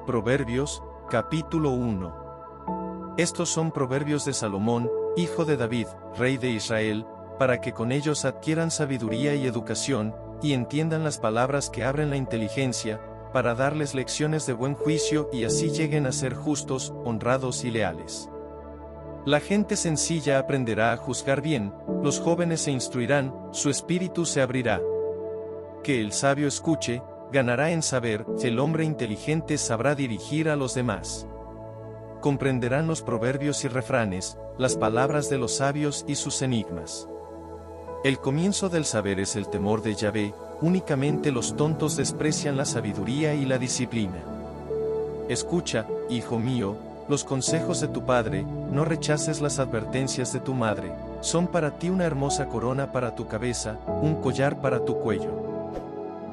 Proverbios, capítulo 1. Estos son proverbios de Salomón, hijo de David, rey de Israel, para que con ellos adquieran sabiduría y educación, y entiendan las palabras que abren la inteligencia, para darles lecciones de buen juicio y así lleguen a ser justos, honrados y leales. La gente sencilla aprenderá a juzgar bien, los jóvenes se instruirán, su espíritu se abrirá. Que el sabio escuche, ganará en saber, el hombre inteligente sabrá dirigir a los demás. Comprenderán los proverbios y refranes, las palabras de los sabios y sus enigmas. El comienzo del saber es el temor de Yahvé, únicamente los tontos desprecian la sabiduría y la disciplina. Escucha, hijo mío, los consejos de tu padre, no rechaces las advertencias de tu madre, son para ti una hermosa corona para tu cabeza, un collar para tu cuello.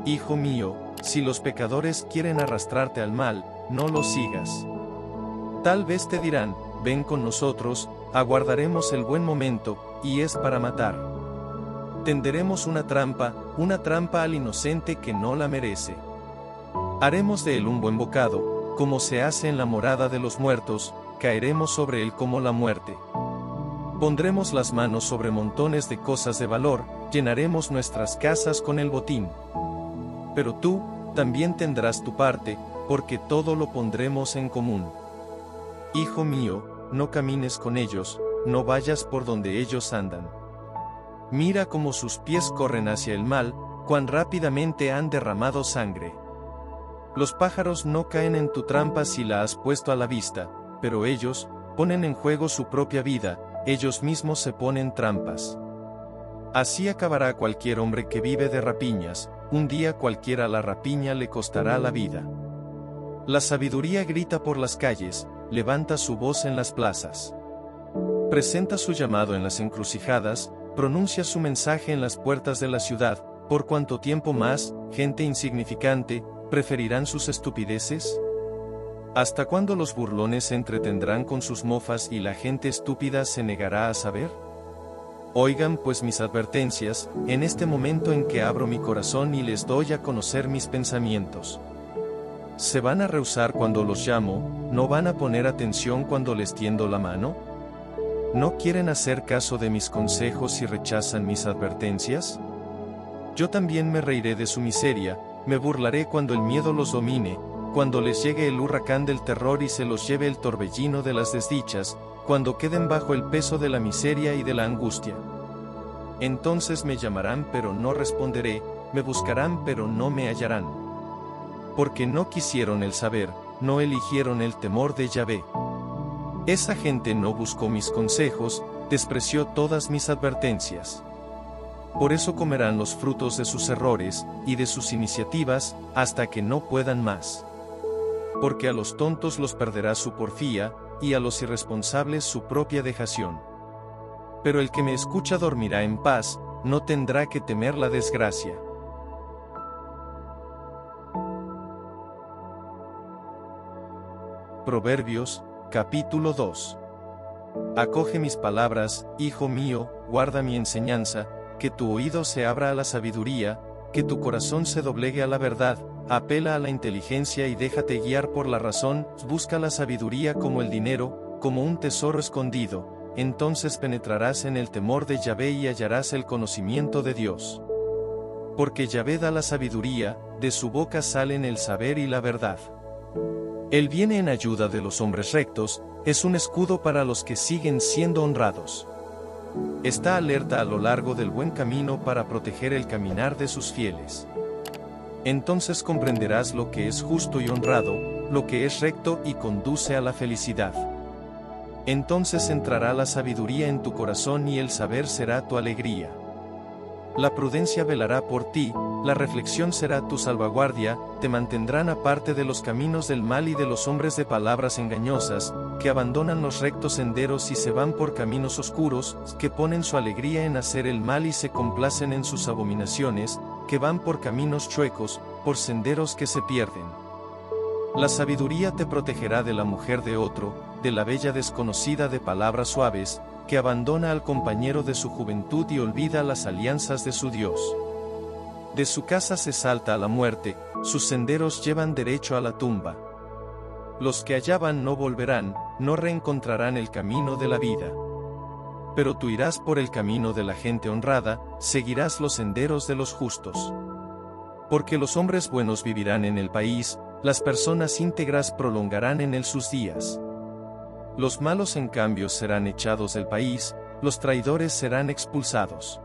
Hijo mío, si los pecadores quieren arrastrarte al mal, no los sigas. Tal vez te dirán, ven con nosotros, aguardaremos el buen momento, y es para matar. Tenderemos una trampa al inocente que no la merece. Haremos de él un buen bocado, como se hace en la morada de los muertos, caeremos sobre él como la muerte. Pondremos las manos sobre montones de cosas de valor, llenaremos nuestras casas con el botín. Pero tú, también tendrás tu parte, porque todo lo pondremos en común. Hijo mío, no camines con ellos, no vayas por donde ellos andan. Mira cómo sus pies corren hacia el mal, cuán rápidamente han derramado sangre. Los pájaros no caen en tu trampa si la has puesto a la vista, pero ellos, ponen en juego su propia vida, ellos mismos se ponen trampas. Así acabará cualquier hombre que vive de rapiñas, un día cualquiera la rapiña le costará la vida. La sabiduría grita por las calles, levanta su voz en las plazas. Presenta su llamado en las encrucijadas, pronuncia su mensaje en las puertas de la ciudad. ¿Por cuánto tiempo más, gente insignificante, preferirán sus estupideces? ¿Hasta cuándo los burlones se entretendrán con sus mofas y la gente estúpida se negará a saber? Oigan pues mis advertencias, en este momento en que abro mi corazón y les doy a conocer mis pensamientos. ¿Se van a rehusar cuando los llamo? ¿No van a poner atención cuando les tiendo la mano? ¿No quieren hacer caso de mis consejos y rechazan mis advertencias? Yo también me reiré de su miseria, me burlaré cuando el miedo los domine, cuando les llegue el huracán del terror y se los lleve el torbellino de las desdichas, cuando queden bajo el peso de la miseria y de la angustia. Entonces me llamarán pero no responderé, me buscarán pero no me hallarán. Porque no quisieron el saber, no eligieron el temor de Yahvé. Esa gente no buscó mis consejos, despreció todas mis advertencias. Por eso comerán los frutos de sus errores, y de sus iniciativas, hasta que no puedan más. Porque a los tontos los perderá su porfía, y a los irresponsables su propia dejación. Pero el que me escucha dormirá en paz, no tendrá que temer la desgracia. Proverbios, capítulo 2. Acoge mis palabras, hijo mío, guarda mi enseñanza, que tu oído se abra a la sabiduría, que tu corazón se doblegue a la verdad, apela a la inteligencia y déjate guiar por la razón, busca la sabiduría como el dinero, como un tesoro escondido, entonces penetrarás en el temor de Yahvé y hallarás el conocimiento de Dios. Porque Yahvé da la sabiduría, de su boca salen el saber y la verdad. Él viene en ayuda de los hombres rectos, es un escudo para los que siguen siendo honrados. Está alerta a lo largo del buen camino para proteger el caminar de sus fieles. Entonces comprenderás lo que es justo y honrado, lo que es recto y conduce a la felicidad. Entonces entrará la sabiduría en tu corazón y el saber será tu alegría. La prudencia velará por ti, la reflexión será tu salvaguardia, te mantendrán aparte de los caminos del mal y de los hombres de palabras engañosas, que abandonan los rectos senderos y se van por caminos oscuros, que ponen su alegría en hacer el mal y se complacen en sus abominaciones, que van por caminos chuecos, por senderos que se pierden. La sabiduría te protegerá de la mujer de otro, de la bella desconocida de palabras suaves, que abandona al compañero de su juventud y olvida las alianzas de su Dios. De su casa se salta a la muerte, sus senderos llevan derecho a la tumba. Los que allá van no volverán, no reencontrarán el camino de la vida. Pero tú irás por el camino de la gente honrada, seguirás los senderos de los justos. Porque los hombres buenos vivirán en el país, las personas íntegras prolongarán en él sus días. Los malos en cambio serán echados del país, los traidores serán expulsados.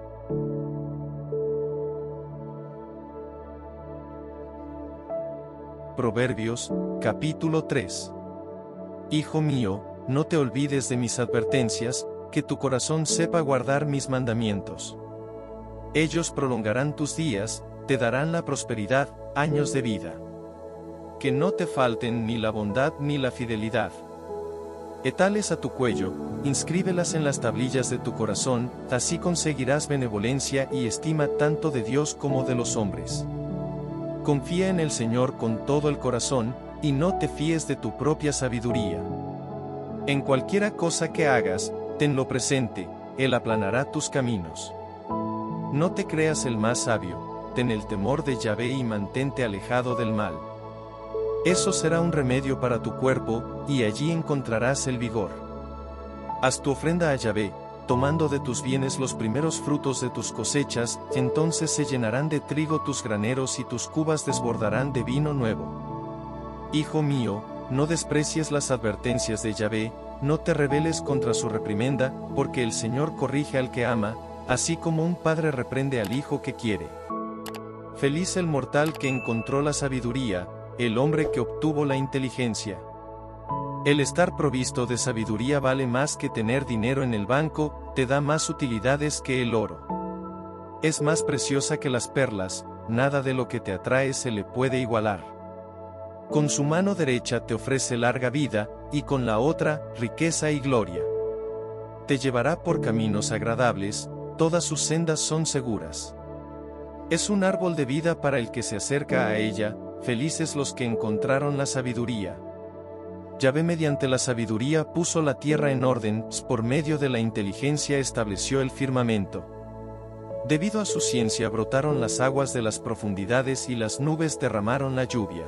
Proverbios, capítulo 3. Hijo mío, no te olvides de mis advertencias, que tu corazón sepa guardar mis mandamientos. Ellos prolongarán tus días, te darán la prosperidad, años de vida. Que no te falten ni la bondad ni la fidelidad. Etales a tu cuello, inscríbelas en las tablillas de tu corazón, así conseguirás benevolencia y estima tanto de Dios como de los hombres. Confía en el Señor con todo el corazón, y no te fíes de tu propia sabiduría. En cualquiera cosa que hagas, tenlo presente, Él aplanará tus caminos. No te creas el más sabio, ten el temor de Yahvé y mantente alejado del mal. Eso será un remedio para tu cuerpo, y allí encontrarás el vigor. Haz tu ofrenda a Yahvé, tomando de tus bienes los primeros frutos de tus cosechas, entonces se llenarán de trigo tus graneros y tus cubas desbordarán de vino nuevo. Hijo mío, no desprecies las advertencias de Yahvé, no te rebeles contra su reprimenda, porque el Señor corrige al que ama, así como un padre reprende al hijo que quiere. Feliz el mortal que encontró la sabiduría, el hombre que obtuvo la inteligencia. El estar provisto de sabiduría vale más que tener dinero en el banco, te da más utilidades que el oro. Es más preciosa que las perlas, nada de lo que te atrae se le puede igualar. Con su mano derecha te ofrece larga vida, y con la otra, riqueza y gloria. Te llevará por caminos agradables, todas sus sendas son seguras. Es un árbol de vida para el que se acerca a ella, felices los que encontraron la sabiduría. Yahvé mediante la sabiduría puso la tierra en orden, por medio de la inteligencia estableció el firmamento. Debido a su ciencia brotaron las aguas de las profundidades y las nubes derramaron la lluvia.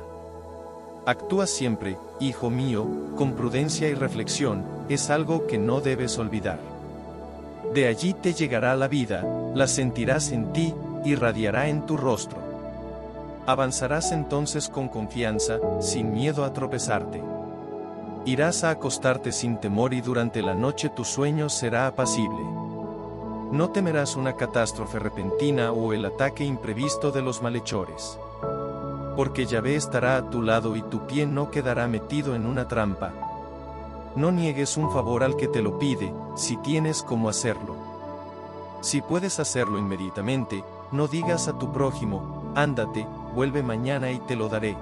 Actúa siempre, hijo mío, con prudencia y reflexión, es algo que no debes olvidar. De allí te llegará la vida, la sentirás en ti, irradiará en tu rostro. Avanzarás entonces con confianza, sin miedo a tropezarte. Irás a acostarte sin temor y durante la noche tu sueño será apacible. No temerás una catástrofe repentina o el ataque imprevisto de los malhechores. Porque Yahvé estará a tu lado y tu pie no quedará metido en una trampa. No niegues un favor al que te lo pide, si tienes cómo hacerlo. Si puedes hacerlo inmediatamente, no digas a tu prójimo, ándate, vuelve mañana y te lo daré.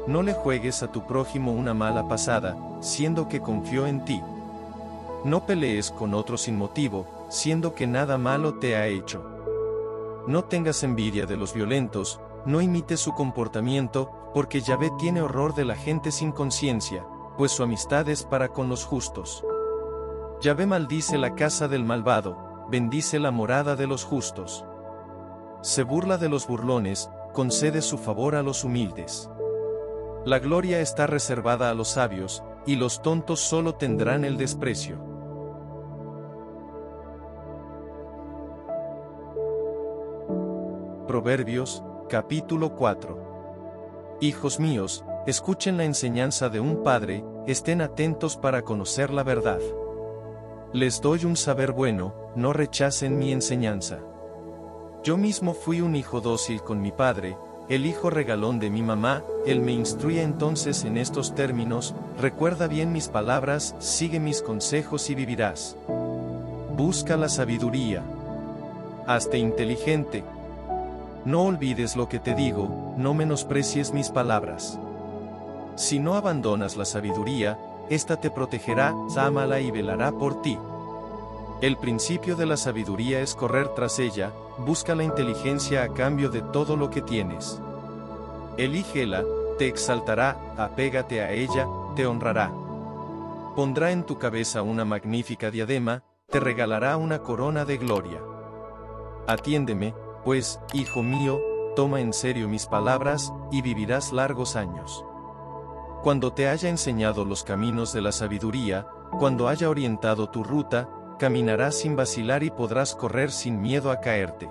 No le juegues a tu prójimo una mala pasada, siendo que confió en ti. No pelees con otro sin motivo, siendo que nada malo te ha hecho. No tengas envidia de los violentos, no imites su comportamiento, porque Yahvé tiene horror de la gente sin conciencia, pues su amistad es para con los justos. Yahvé maldice la casa del malvado, bendice la morada de los justos. Se burla de los burlones, concede su favor a los humildes. La gloria está reservada a los sabios, y los tontos solo tendrán el desprecio. Proverbios, capítulo 4. Hijos míos, escuchen la enseñanza de un padre, estén atentos para conocer la verdad. Les doy un saber bueno, no rechacen mi enseñanza. Yo mismo fui un hijo dócil con mi padre, el hijo regalón de mi mamá, él me instruye entonces en estos términos, recuerda bien mis palabras, sigue mis consejos y vivirás. Busca la sabiduría. Hazte inteligente. No olvides lo que te digo, no menosprecies mis palabras. Si no abandonas la sabiduría, ésta te protegerá, ámala y velará por ti. El principio de la sabiduría es correr tras ella, busca la inteligencia a cambio de todo lo que tienes. Elígela, te exaltará, apégate a ella, te honrará. Pondrá en tu cabeza una magnífica diadema, te regalará una corona de gloria. Atiéndeme, pues, hijo mío, toma en serio mis palabras, y vivirás largos años. Cuando te haya enseñado los caminos de la sabiduría, cuando haya orientado tu ruta, caminarás sin vacilar y podrás correr sin miedo a caerte.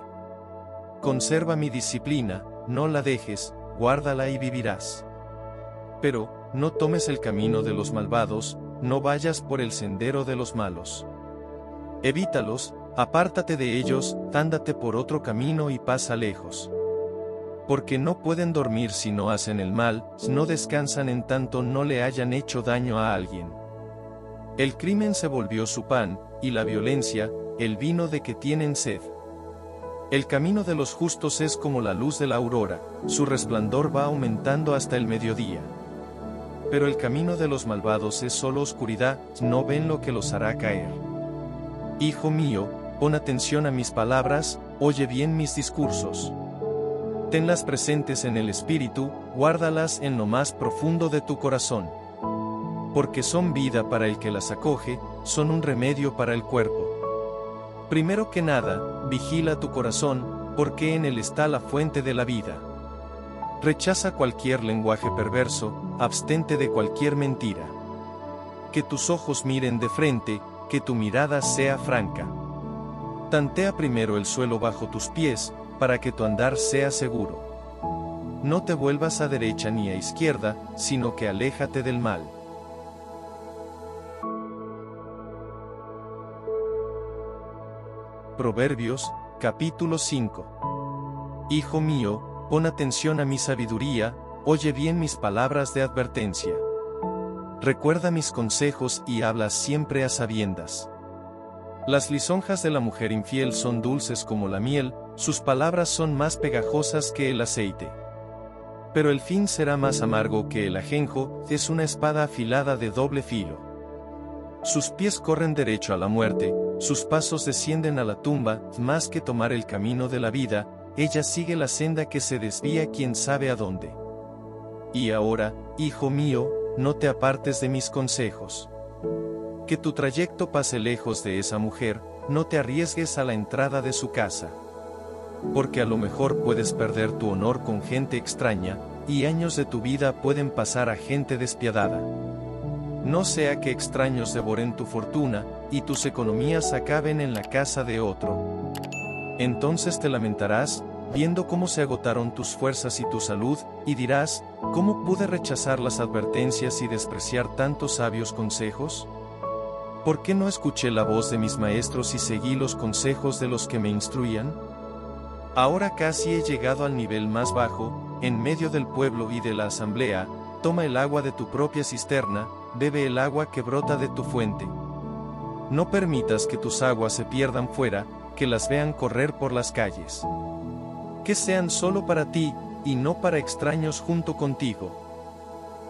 Conserva mi disciplina, no la dejes, guárdala y vivirás. Pero, no tomes el camino de los malvados, no vayas por el sendero de los malos. Evítalos, apártate de ellos, ándate por otro camino y pasa lejos. Porque no pueden dormir si no hacen el mal, no descansan en tanto no le hayan hecho daño a alguien. El crimen se volvió su pan, y la violencia, el vino de que tienen sed. El camino de los justos es como la luz de la aurora, su resplandor va aumentando hasta el mediodía. Pero el camino de los malvados es solo oscuridad, no ven lo que los hará caer. Hijo mío, pon atención a mis palabras, oye bien mis discursos. Tenlas presentes en el espíritu, guárdalas en lo más profundo de tu corazón. Porque son vida para el que las acoge, son un remedio para el cuerpo. Primero que nada, vigila tu corazón, porque en él está la fuente de la vida. Rechaza cualquier lenguaje perverso, abstente de cualquier mentira. Que tus ojos miren de frente, que tu mirada sea franca. Tantea primero el suelo bajo tus pies, para que tu andar sea seguro. No te vuelvas a derecha ni a izquierda, sino que aléjate del mal. Proverbios, capítulo 5. Hijo mío, pon atención a mi sabiduría, oye bien mis palabras de advertencia. Recuerda mis consejos y habla siempre a sabiendas. Las lisonjas de la mujer infiel son dulces como la miel, sus palabras son más pegajosas que el aceite. Pero el fin será más amargo que el ajenjo, es una espada afilada de doble filo. Sus pies corren derecho a la muerte, sus pasos descienden a la tumba, más que tomar el camino de la vida, ella sigue la senda que se desvía quién sabe a dónde. Y ahora, hijo mío, no te apartes de mis consejos. Que tu trayecto pase lejos de esa mujer, no te arriesgues a la entrada de su casa. Porque a lo mejor puedes perder tu honor con gente extraña, y años de tu vida pueden pasar a gente despiadada. No sea que extraños devoren tu fortuna, y tus economías acaben en la casa de otro. Entonces te lamentarás, viendo cómo se agotaron tus fuerzas y tu salud, y dirás, ¿cómo pude rechazar las advertencias y despreciar tantos sabios consejos? ¿Por qué no escuché la voz de mis maestros y seguí los consejos de los que me instruían? Ahora casi he llegado al nivel más bajo, en medio del pueblo y de la asamblea, toma el agua de tu propia cisterna, bebe el agua que brota de tu fuente. No permitas que tus aguas se pierdan fuera, que las vean correr por las calles. Que sean solo para ti, y no para extraños junto contigo.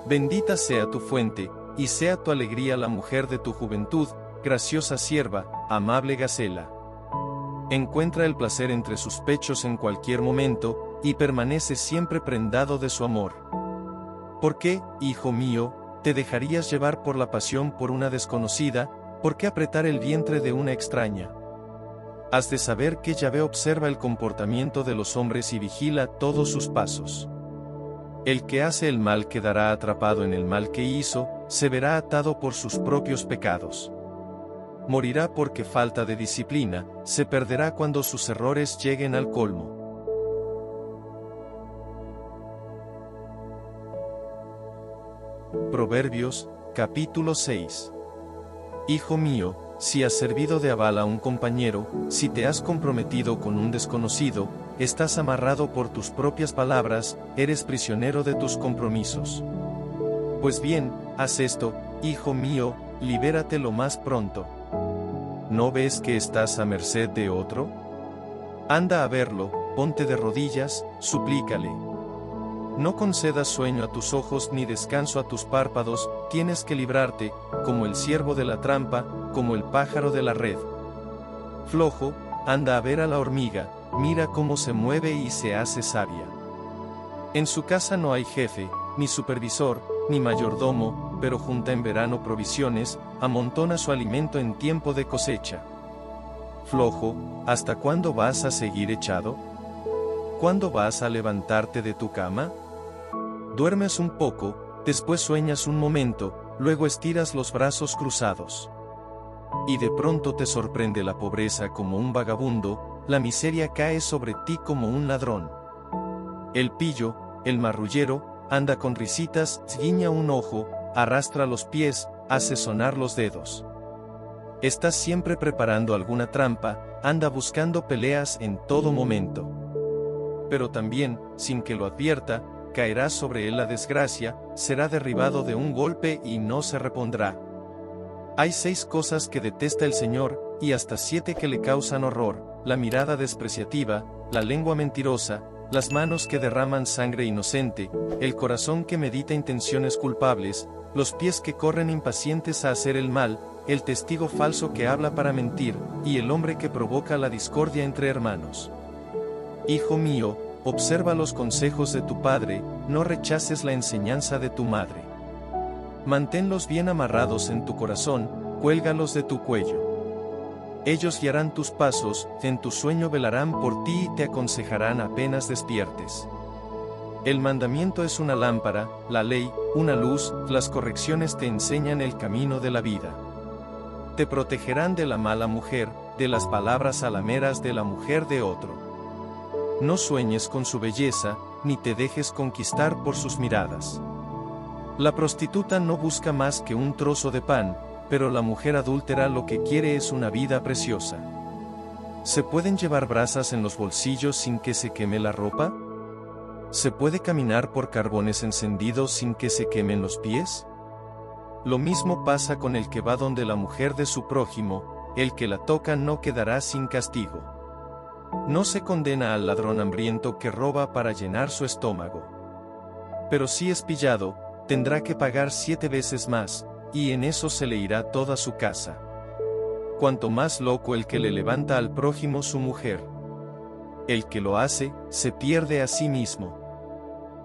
Bendita sea tu fuente, y sea tu alegría la mujer de tu juventud, graciosa sierva, amable gacela. Encuentra el placer entre sus pechos en cualquier momento, y permanece siempre prendado de su amor. ¿Por qué, hijo mío, te dejarías llevar por la pasión por una desconocida? ¿Por qué apretar el vientre de una extraña? Has de saber que Yahvé observa el comportamiento de los hombres y vigila todos sus pasos. El que hace el mal quedará atrapado en el mal que hizo, se verá atado por sus propios pecados. Morirá porque falta de disciplina, se perderá cuando sus errores lleguen al colmo. Proverbios, capítulo 6. Hijo mío, si has servido de aval a un compañero, si te has comprometido con un desconocido, estás amarrado por tus propias palabras, eres prisionero de tus compromisos. Pues bien, haz esto, hijo mío, libérate lo más pronto. ¿No ves que estás a merced de otro? Anda a verlo, ponte de rodillas, suplícale. No concedas sueño a tus ojos ni descanso a tus párpados, tienes que librarte, como el ciervo de la trampa, como el pájaro de la red. Flojo, anda a ver a la hormiga, mira cómo se mueve y se hace sabia. En su casa no hay jefe, ni supervisor, ni mayordomo, pero junta en verano provisiones, amontona su alimento en tiempo de cosecha. Flojo, ¿hasta cuándo vas a seguir echado? ¿Cuándo vas a levantarte de tu cama? Duermes un poco, Después sueñas un momento, luego estiras los brazos cruzados. Y de pronto te sorprende la pobreza como un vagabundo, la miseria cae sobre ti como un ladrón. El pillo, el marrullero, anda con risitas, guiña un ojo, arrastra los pies, hace sonar los dedos. Estás siempre preparando alguna trampa, anda buscando peleas en todo momento. Pero también, sin que lo advierta, caerá sobre él la desgracia, será derribado de un golpe y no se repondrá. Hay 6 cosas que detesta el Señor, y hasta 7 que le causan horror: la mirada despreciativa, la lengua mentirosa, las manos que derraman sangre inocente, el corazón que medita intenciones culpables, los pies que corren impacientes a hacer el mal, el testigo falso que habla para mentir, y el hombre que provoca la discordia entre hermanos. Hijo mío, observa los consejos de tu padre, no rechaces la enseñanza de tu madre. Manténlos bien amarrados en tu corazón, cuélgalos de tu cuello. Ellos guiarán tus pasos, en tu sueño velarán por ti y te aconsejarán apenas despiertes. El mandamiento es una lámpara, la ley, una luz, las correcciones te enseñan el camino de la vida. Te protegerán de la mala mujer, de las palabras alameras de la mujer de otro. No sueñes con su belleza, ni te dejes conquistar por sus miradas. La prostituta no busca más que un trozo de pan, pero la mujer adúltera lo que quiere es una vida preciosa. ¿Se pueden llevar brasas en los bolsillos sin que se queme la ropa? ¿Se puede caminar por carbones encendidos sin que se quemen los pies? Lo mismo pasa con el que va donde la mujer de su prójimo, el que la toca no quedará sin castigo. No se condena al ladrón hambriento que roba para llenar su estómago. Pero si es pillado, tendrá que pagar 7 veces más, y en eso se le irá toda su casa. Cuanto más loco el que le levanta al prójimo su mujer. El que lo hace, se pierde a sí mismo.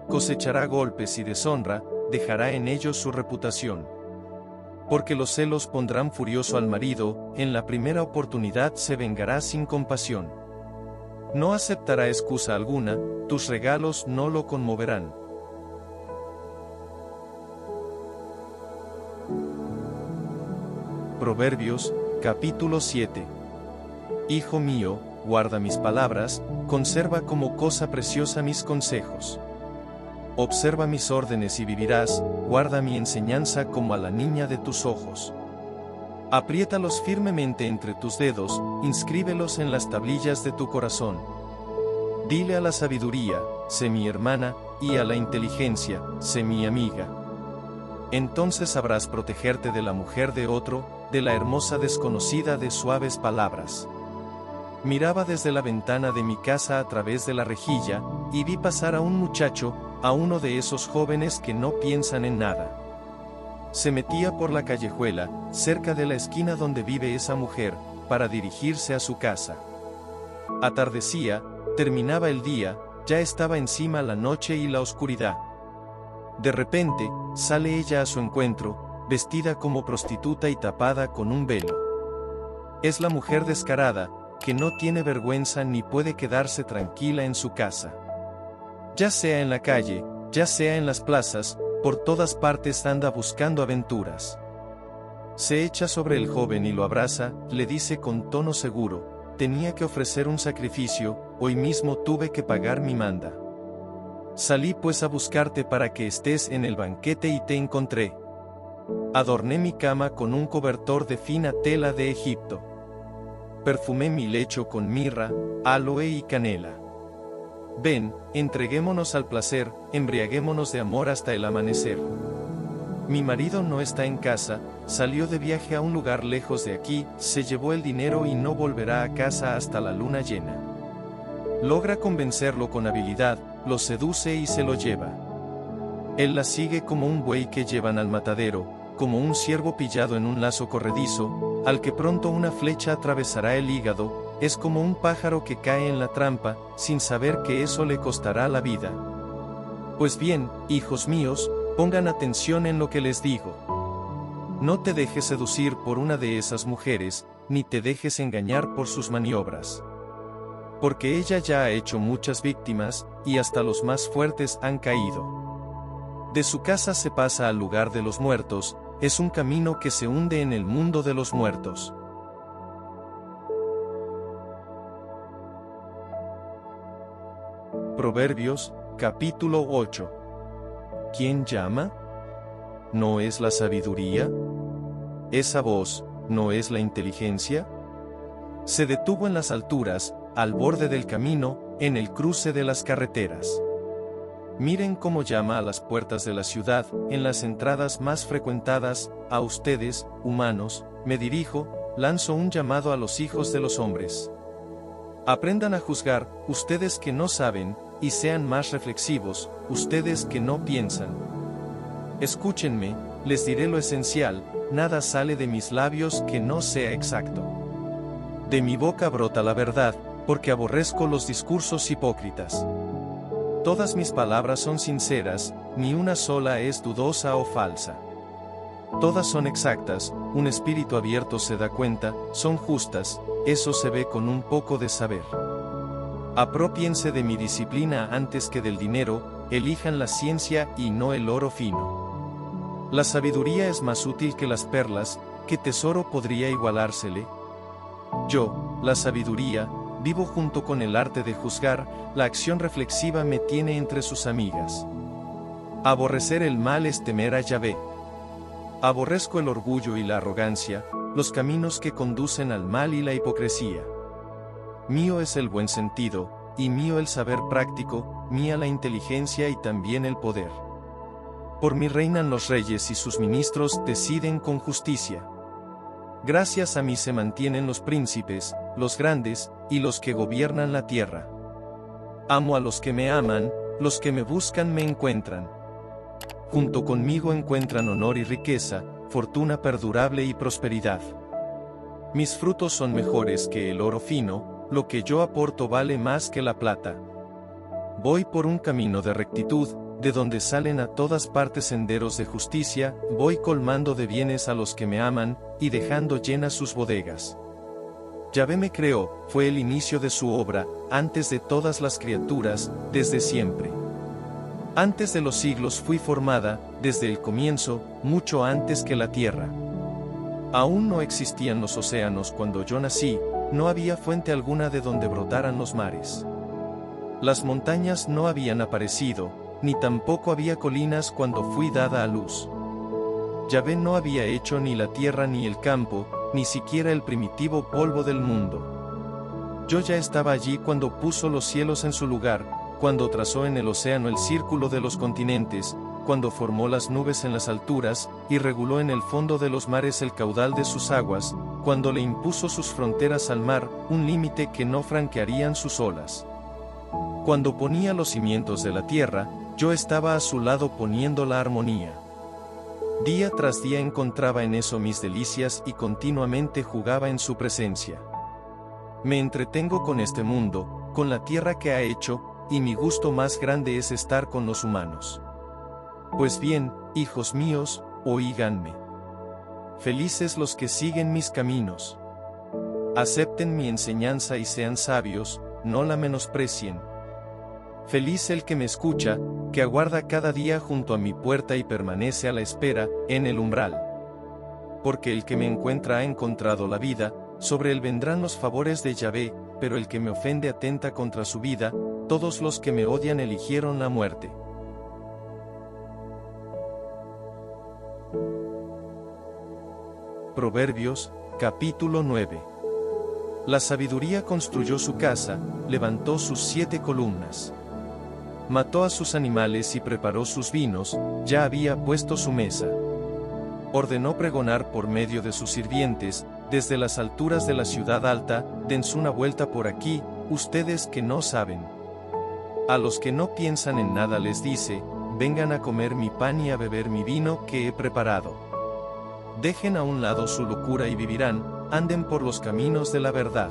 Cosechará golpes y deshonra, dejará en ellos su reputación. Porque los celos pondrán furioso al marido, en la primera oportunidad se vengará sin compasión. No aceptará excusa alguna, tus regalos no lo conmoverán. Proverbios, capítulo 7. Hijo mío, guarda mis palabras, conserva como cosa preciosa mis consejos. Observa mis órdenes y vivirás, guarda mi enseñanza como a la niña de tus ojos. Apriétalos firmemente entre tus dedos, inscríbelos en las tablillas de tu corazón. Dile a la sabiduría, sé mi hermana, y a la inteligencia, sé mi amiga. Entonces sabrás protegerte de la mujer de otro, de la hermosa desconocida de suaves palabras. Miraba desde la ventana de mi casa a través de la rejilla, y vi pasar a un muchacho, a uno de esos jóvenes que no piensan en nada. Se metía por la callejuela, cerca de la esquina donde vive esa mujer, para dirigirse a su casa. Atardecía, terminaba el día, ya estaba encima la noche y la oscuridad. De repente, sale ella a su encuentro, vestida como prostituta y tapada con un velo. Es la mujer descarada, que no tiene vergüenza ni puede quedarse tranquila en su casa. Ya sea en la calle, ya sea en las plazas, por todas partes anda buscando aventuras. Se echa sobre el joven y lo abraza, le dice con tono seguro: tenía que ofrecer un sacrificio, hoy mismo tuve que pagar mi manda. Salí pues a buscarte para que estés en el banquete y te encontré. Adorné mi cama con un cobertor de fina tela de Egipto. Perfumé mi lecho con mirra, aloe y canela. Ven, entreguémonos al placer, embriaguémonos de amor hasta el amanecer. Mi marido no está en casa, salió de viaje a un lugar lejos de aquí, se llevó el dinero y no volverá a casa hasta la luna llena. Logra convencerlo con habilidad, lo seduce y se lo lleva. Él la sigue como un buey que llevan al matadero, como un ciervo pillado en un lazo corredizo, al que pronto una flecha atravesará el hígado, es como un pájaro que cae en la trampa, sin saber que eso le costará la vida. Pues bien, hijos míos, pongan atención en lo que les digo. No te dejes seducir por una de esas mujeres, ni te dejes engañar por sus maniobras. Porque ella ya ha hecho muchas víctimas, y hasta los más fuertes han caído. De su casa se pasa al lugar de los muertos, es un camino que se hunde en el mundo de los muertos. Proverbios, capítulo 8. ¿Quién llama? ¿No es la sabiduría? ¿Esa voz, no es la inteligencia? Se detuvo en las alturas, al borde del camino, en el cruce de las carreteras. Miren cómo llama a las puertas de la ciudad, en las entradas más frecuentadas, a ustedes, humanos, me dirijo, lanzo un llamado a los hijos de los hombres. Aprendan a juzgar, ustedes que no saben, y sean más reflexivos, ustedes que no piensan. Escúchenme, les diré lo esencial, nada sale de mis labios que no sea exacto. De mi boca brota la verdad, porque aborrezco los discursos hipócritas. Todas mis palabras son sinceras, ni una sola es dudosa o falsa. Todas son exactas, un espíritu abierto se da cuenta, son justas, eso se ve con un poco de saber. Apropiense de mi disciplina antes que del dinero, elijan la ciencia y no el oro fino. La sabiduría es más útil que las perlas, ¿qué tesoro podría igualársele? Yo, la sabiduría, vivo junto con el arte de juzgar, la acción reflexiva me tiene entre sus amigas. Aborrecer el mal es temer a Yahvé. Aborrezco el orgullo y la arrogancia, los caminos que conducen al mal y la hipocresía. Mío es el buen sentido, y mío el saber práctico, mía la inteligencia y también el poder. Por mí reinan los reyes y sus ministros deciden con justicia. Gracias a mí se mantienen los príncipes, los grandes, y los que gobiernan la tierra. Amo a los que me aman, los que me buscan me encuentran. Junto conmigo encuentran honor y riqueza, fortuna perdurable y prosperidad. Mis frutos son mejores que el oro fino, lo que yo aporto vale más que la plata. Voy por un camino de rectitud, de donde salen a todas partes senderos de justicia, voy colmando de bienes a los que me aman, y dejando llenas sus bodegas. Yahvé me creó, fue el inicio de su obra, antes de todas las criaturas, desde siempre. Antes de los siglos fui formada, desde el comienzo, mucho antes que la tierra. Aún no existían los océanos cuando yo nací, no había fuente alguna de donde brotaran los mares. Las montañas no habían aparecido, ni tampoco había colinas cuando fui dada a luz. Yahvé no había hecho ni la tierra ni el campo, ni siquiera el primitivo polvo del mundo. Yo ya estaba allí cuando puso los cielos en su lugar, cuando trazó en el océano el círculo de los continentes, cuando formó las nubes en las alturas, y reguló en el fondo de los mares el caudal de sus aguas, cuando le impuso sus fronteras al mar, un límite que no franquearían sus olas. Cuando ponía los cimientos de la tierra, yo estaba a su lado poniendo la armonía. Día tras día encontraba en eso mis delicias y continuamente jugaba en su presencia. Me entretengo con este mundo, con la tierra que ha hecho, y mi gusto más grande es estar con los humanos. Pues bien, hijos míos, oíganme. Felices los que siguen mis caminos. Acepten mi enseñanza y sean sabios, no la menosprecien. Feliz el que me escucha, que aguarda cada día junto a mi puerta y permanece a la espera, en el umbral. Porque el que me encuentra ha encontrado la vida, sobre él vendrán los favores de Yahvé, pero el que me ofende atenta contra su vida, todos los que me odian eligieron la muerte. Proverbios, capítulo 9. La sabiduría construyó su casa, levantó sus 7 columnas. Mató a sus animales y preparó sus vinos, ya había puesto su mesa. Ordenó pregonar por medio de sus sirvientes, desde las alturas de la ciudad alta, dense una vuelta por aquí, ustedes que no saben. A los que no piensan en nada les dice, vengan a comer mi pan y a beber mi vino que he preparado. Dejen a un lado su locura y vivirán, anden por los caminos de la verdad.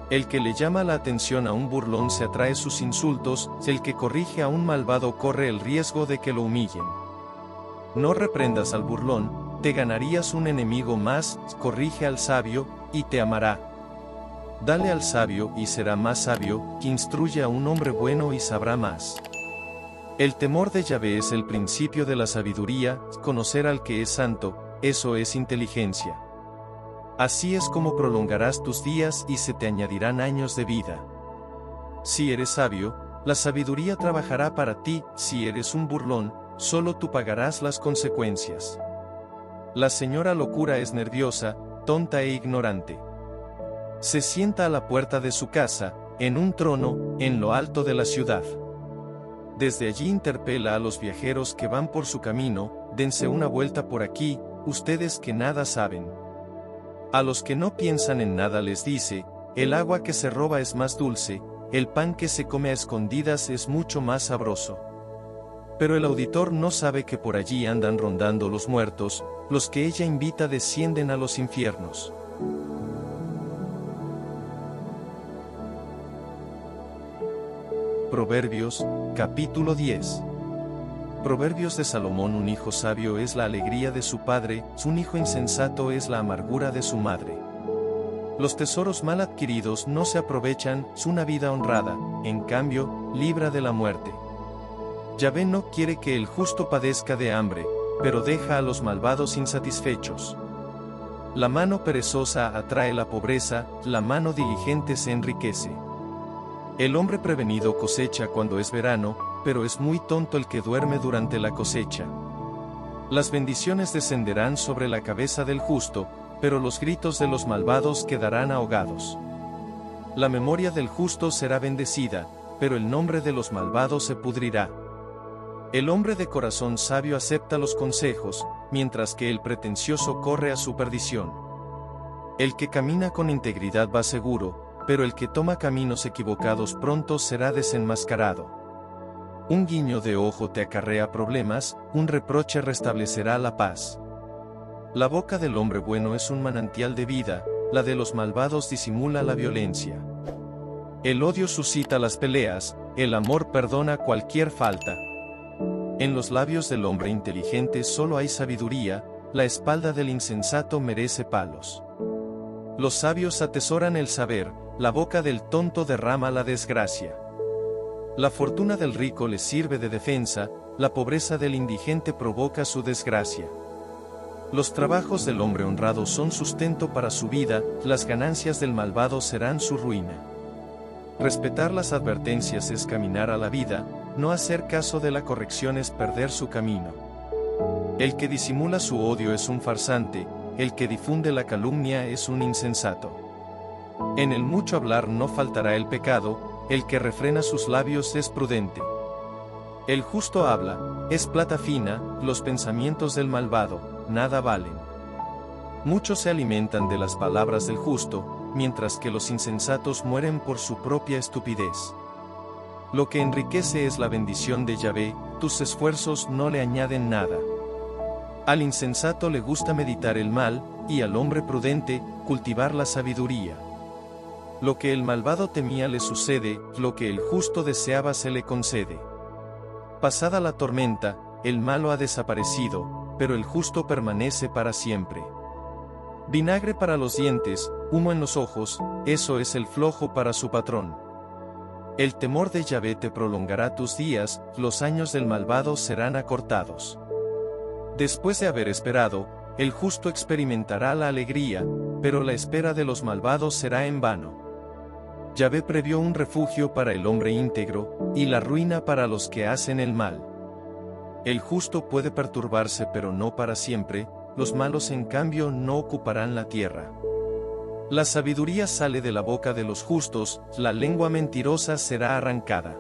El que le llama la atención a un burlón se atrae sus insultos, el que corrige a un malvado corre el riesgo de que lo humillen. No reprendas al burlón, te ganarías un enemigo más, corrige al sabio, y te amará. Dale al sabio y será más sabio, que instruye a un hombre bueno y sabrá más. El temor de Yahvé es el principio de la sabiduría, conocer al que es santo, eso es inteligencia. Así es como prolongarás tus días y se te añadirán años de vida. Si eres sabio, la sabiduría trabajará para ti, si eres un burlón, solo tú pagarás las consecuencias. La señora locura es nerviosa, tonta e ignorante. Se sienta a la puerta de su casa, en un trono, en lo alto de la ciudad. Desde allí interpela a los viajeros que van por su camino, dense una vuelta por aquí, ustedes que nada saben. A los que no piensan en nada les dice, el agua que se roba es más dulce, el pan que se come a escondidas es mucho más sabroso. Pero el auditor no sabe que por allí andan rondando los muertos, los que ella invita descienden a los infiernos. Proverbios, capítulo 10. Proverbios de Salomón: un hijo sabio es la alegría de su padre, un hijo insensato es la amargura de su madre. Los tesoros mal adquiridos no se aprovechan, es una vida honrada, en cambio, libra de la muerte. Yahvé no quiere que el justo padezca de hambre, pero deja a los malvados insatisfechos. La mano perezosa atrae la pobreza, la mano diligente se enriquece. El hombre prevenido cosecha cuando es verano, pero es muy tonto el que duerme durante la cosecha. Las bendiciones descenderán sobre la cabeza del justo, pero los gritos de los malvados quedarán ahogados. La memoria del justo será bendecida, pero el nombre de los malvados se pudrirá. El hombre de corazón sabio acepta los consejos, mientras que el pretencioso corre a su perdición. El que camina con integridad va seguro, pero el que toma caminos equivocados pronto será desenmascarado. Un guiño de ojo te acarrea problemas, un reproche restablecerá la paz. La boca del hombre bueno es un manantial de vida, la de los malvados disimula la violencia. El odio suscita las peleas, el amor perdona cualquier falta. En los labios del hombre inteligente solo hay sabiduría, la espalda del insensato merece palos. Los sabios atesoran el saber, la boca del tonto derrama la desgracia. La fortuna del rico le sirve de defensa, la pobreza del indigente provoca su desgracia. Los trabajos del hombre honrado son sustento para su vida, las ganancias del malvado serán su ruina. Respetar las advertencias es caminar a la vida, no hacer caso de la corrección es perder su camino. El que disimula su odio es un farsante, el que difunde la calumnia es un insensato. En el mucho hablar no faltará el pecado, el que refrena sus labios es prudente. El justo habla, es plata fina, los pensamientos del malvado, nada valen. Muchos se alimentan de las palabras del justo, mientras que los insensatos mueren por su propia estupidez. Lo que enriquece es la bendición de Yahvé, tus esfuerzos no le añaden nada. Al insensato le gusta meditar el mal, y al hombre prudente, cultivar la sabiduría. Lo que el malvado temía le sucede, lo que el justo deseaba se le concede. Pasada la tormenta, el malo ha desaparecido, pero el justo permanece para siempre. Vinagre para los dientes, humo en los ojos, eso es el flojo para su patrón. El temor de Yahvé te prolongará tus días, los años del malvado serán acortados. Después de haber esperado, el justo experimentará la alegría, pero la espera de los malvados será en vano. Yahvé previó un refugio para el hombre íntegro, y la ruina para los que hacen el mal. El justo puede perturbarse pero no para siempre, los malos en cambio no ocuparán la tierra. La sabiduría sale de la boca de los justos, la lengua mentirosa será arrancada.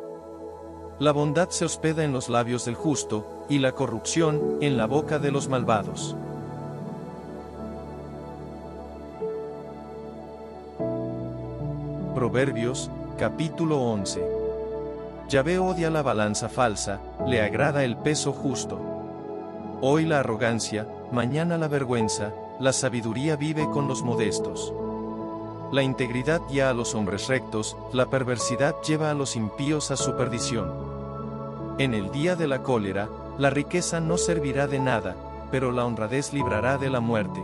La bondad se hospeda en los labios del justo, y la corrupción, en la boca de los malvados. Proverbios, capítulo 11. Yahvé odia la balanza falsa, le agrada el peso justo. Hoy la arrogancia, mañana la vergüenza, la sabiduría vive con los modestos. La integridad guía a los hombres rectos, la perversidad lleva a los impíos a su perdición. En el día de la cólera, la riqueza no servirá de nada, pero la honradez librará de la muerte.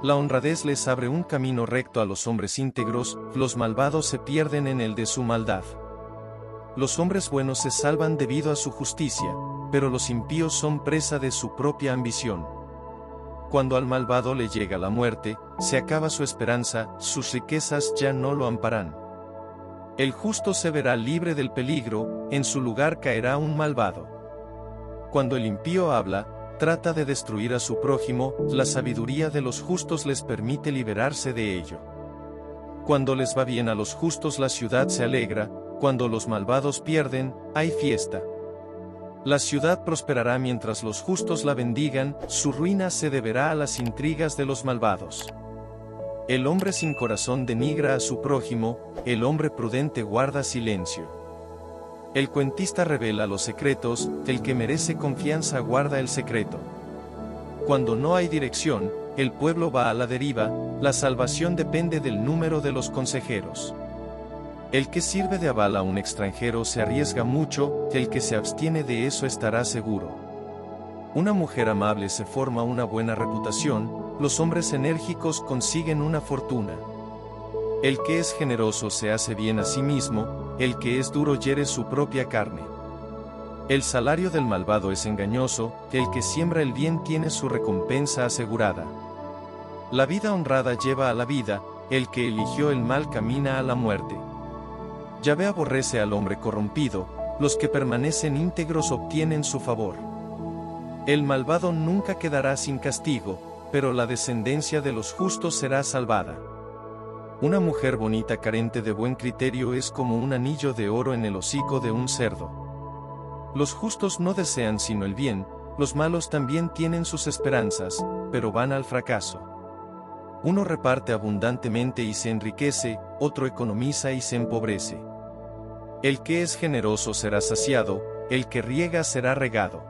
La honradez les abre un camino recto a los hombres íntegros, los malvados se pierden en el de su maldad. Los hombres buenos se salvan debido a su justicia, pero los impíos son presa de su propia ambición. Cuando al malvado le llega la muerte, se acaba su esperanza, sus riquezas ya no lo amparán. El justo se verá libre del peligro, en su lugar caerá un malvado. Cuando el impío habla, trata de destruir a su prójimo, la sabiduría de los justos les permite liberarse de ello. Cuando les va bien a los justos la ciudad se alegra, cuando los malvados pierden, hay fiesta. La ciudad prosperará mientras los justos la bendigan, su ruina se deberá a las intrigas de los malvados. El hombre sin corazón denigra a su prójimo, el hombre prudente guarda silencio. El cuentista revela los secretos, el que merece confianza guarda el secreto. Cuando no hay dirección, el pueblo va a la deriva, la salvación depende del número de los consejeros. El que sirve de aval a un extranjero se arriesga mucho, el que se abstiene de eso estará seguro. Una mujer amable se forma una buena reputación, los hombres enérgicos consiguen una fortuna. El que es generoso se hace bien a sí mismo, el que es duro hiere su propia carne. El salario del malvado es engañoso, el que siembra el bien tiene su recompensa asegurada. La vida honrada lleva a la vida, el que eligió el mal camina a la muerte. Yahvé aborrece al hombre corrompido, los que permanecen íntegros obtienen su favor. El malvado nunca quedará sin castigo, pero la descendencia de los justos será salvada. Una mujer bonita carente de buen criterio es como un anillo de oro en el hocico de un cerdo. Los justos no desean sino el bien, los malos también tienen sus esperanzas, pero van al fracaso. Uno reparte abundantemente y se enriquece, otro economiza y se empobrece. El que es generoso será saciado, el que riega será regado.